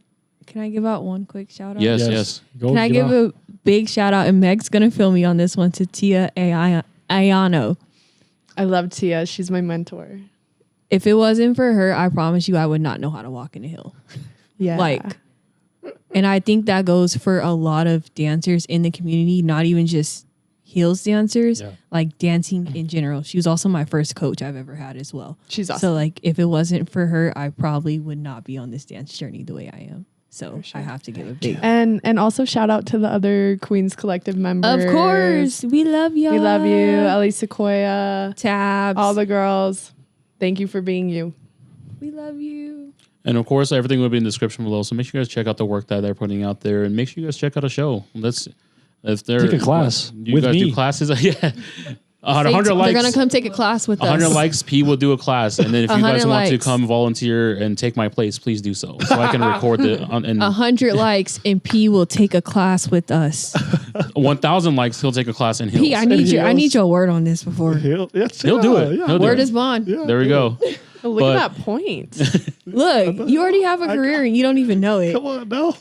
Can I give out one quick shout out? Yes. Can I give a big shout out? And Meg's going to fill me on this one, to Tia Ayano. I love Tia. She's my mentor. If it wasn't for her, I promise you I would not know how to walk in a hill. Yeah. And I think that goes for a lot of dancers in the community, not even just heels dancers, like dancing in general. She was also my first coach I've ever had as well. She's awesome. So if it wasn't for her, I probably would not be on this dance journey the way I am. So I have to give a big and also shout out to the other Queens Collective members. Of course. We love y'all. We love you. Ellie Sequoia. Tabs. All the girls. Thank you for being you. We love you. And of course, everything will be in the description below. So make sure you guys check out the work that they're putting out there, and make sure you guys check out a show. If they're take a class you with guys me. do classes. 100 likes. They're gonna come take a class with 100 us. likes, P will do a class. And then if you guys 100 want to likes. come volunteer and take my place, please do so I can record the. And 100 likes and P will take a class with us. 1,000 likes, he'll take a class in heels. P, I need your word on this before. He'll do it. He'll do Word it. is bond. Yeah. There we go. Look But- at that point. Look, you already have a career and you don't even know it. Come on, no.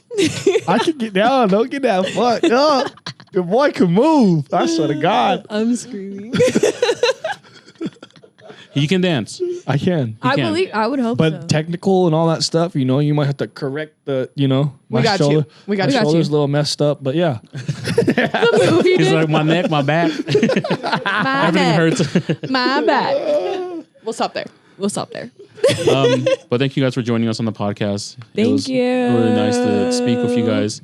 I can get down. Don't get that fucked up. Your boy can move. I swear to God. I'm screaming. He can dance. I can. I would hope But so. technical and all that stuff, you know, you might have to correct the, you know, We got you. We got my you. shoulder's a little messed up, but yeah. He's like, my neck, my back, My everything neck. hurts. My back. We'll stop there. We'll stop there. But thank you guys for joining us on the podcast. It Thank was you. really nice to speak with you guys.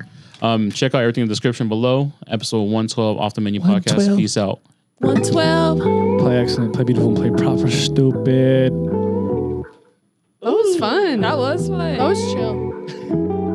Check out everything in the description below. Episode 112 Off the Menu Podcast. 112. Peace out. 112. Play excellent, play beautiful, and play proper stupid. That was fun. That was fun. That was chill.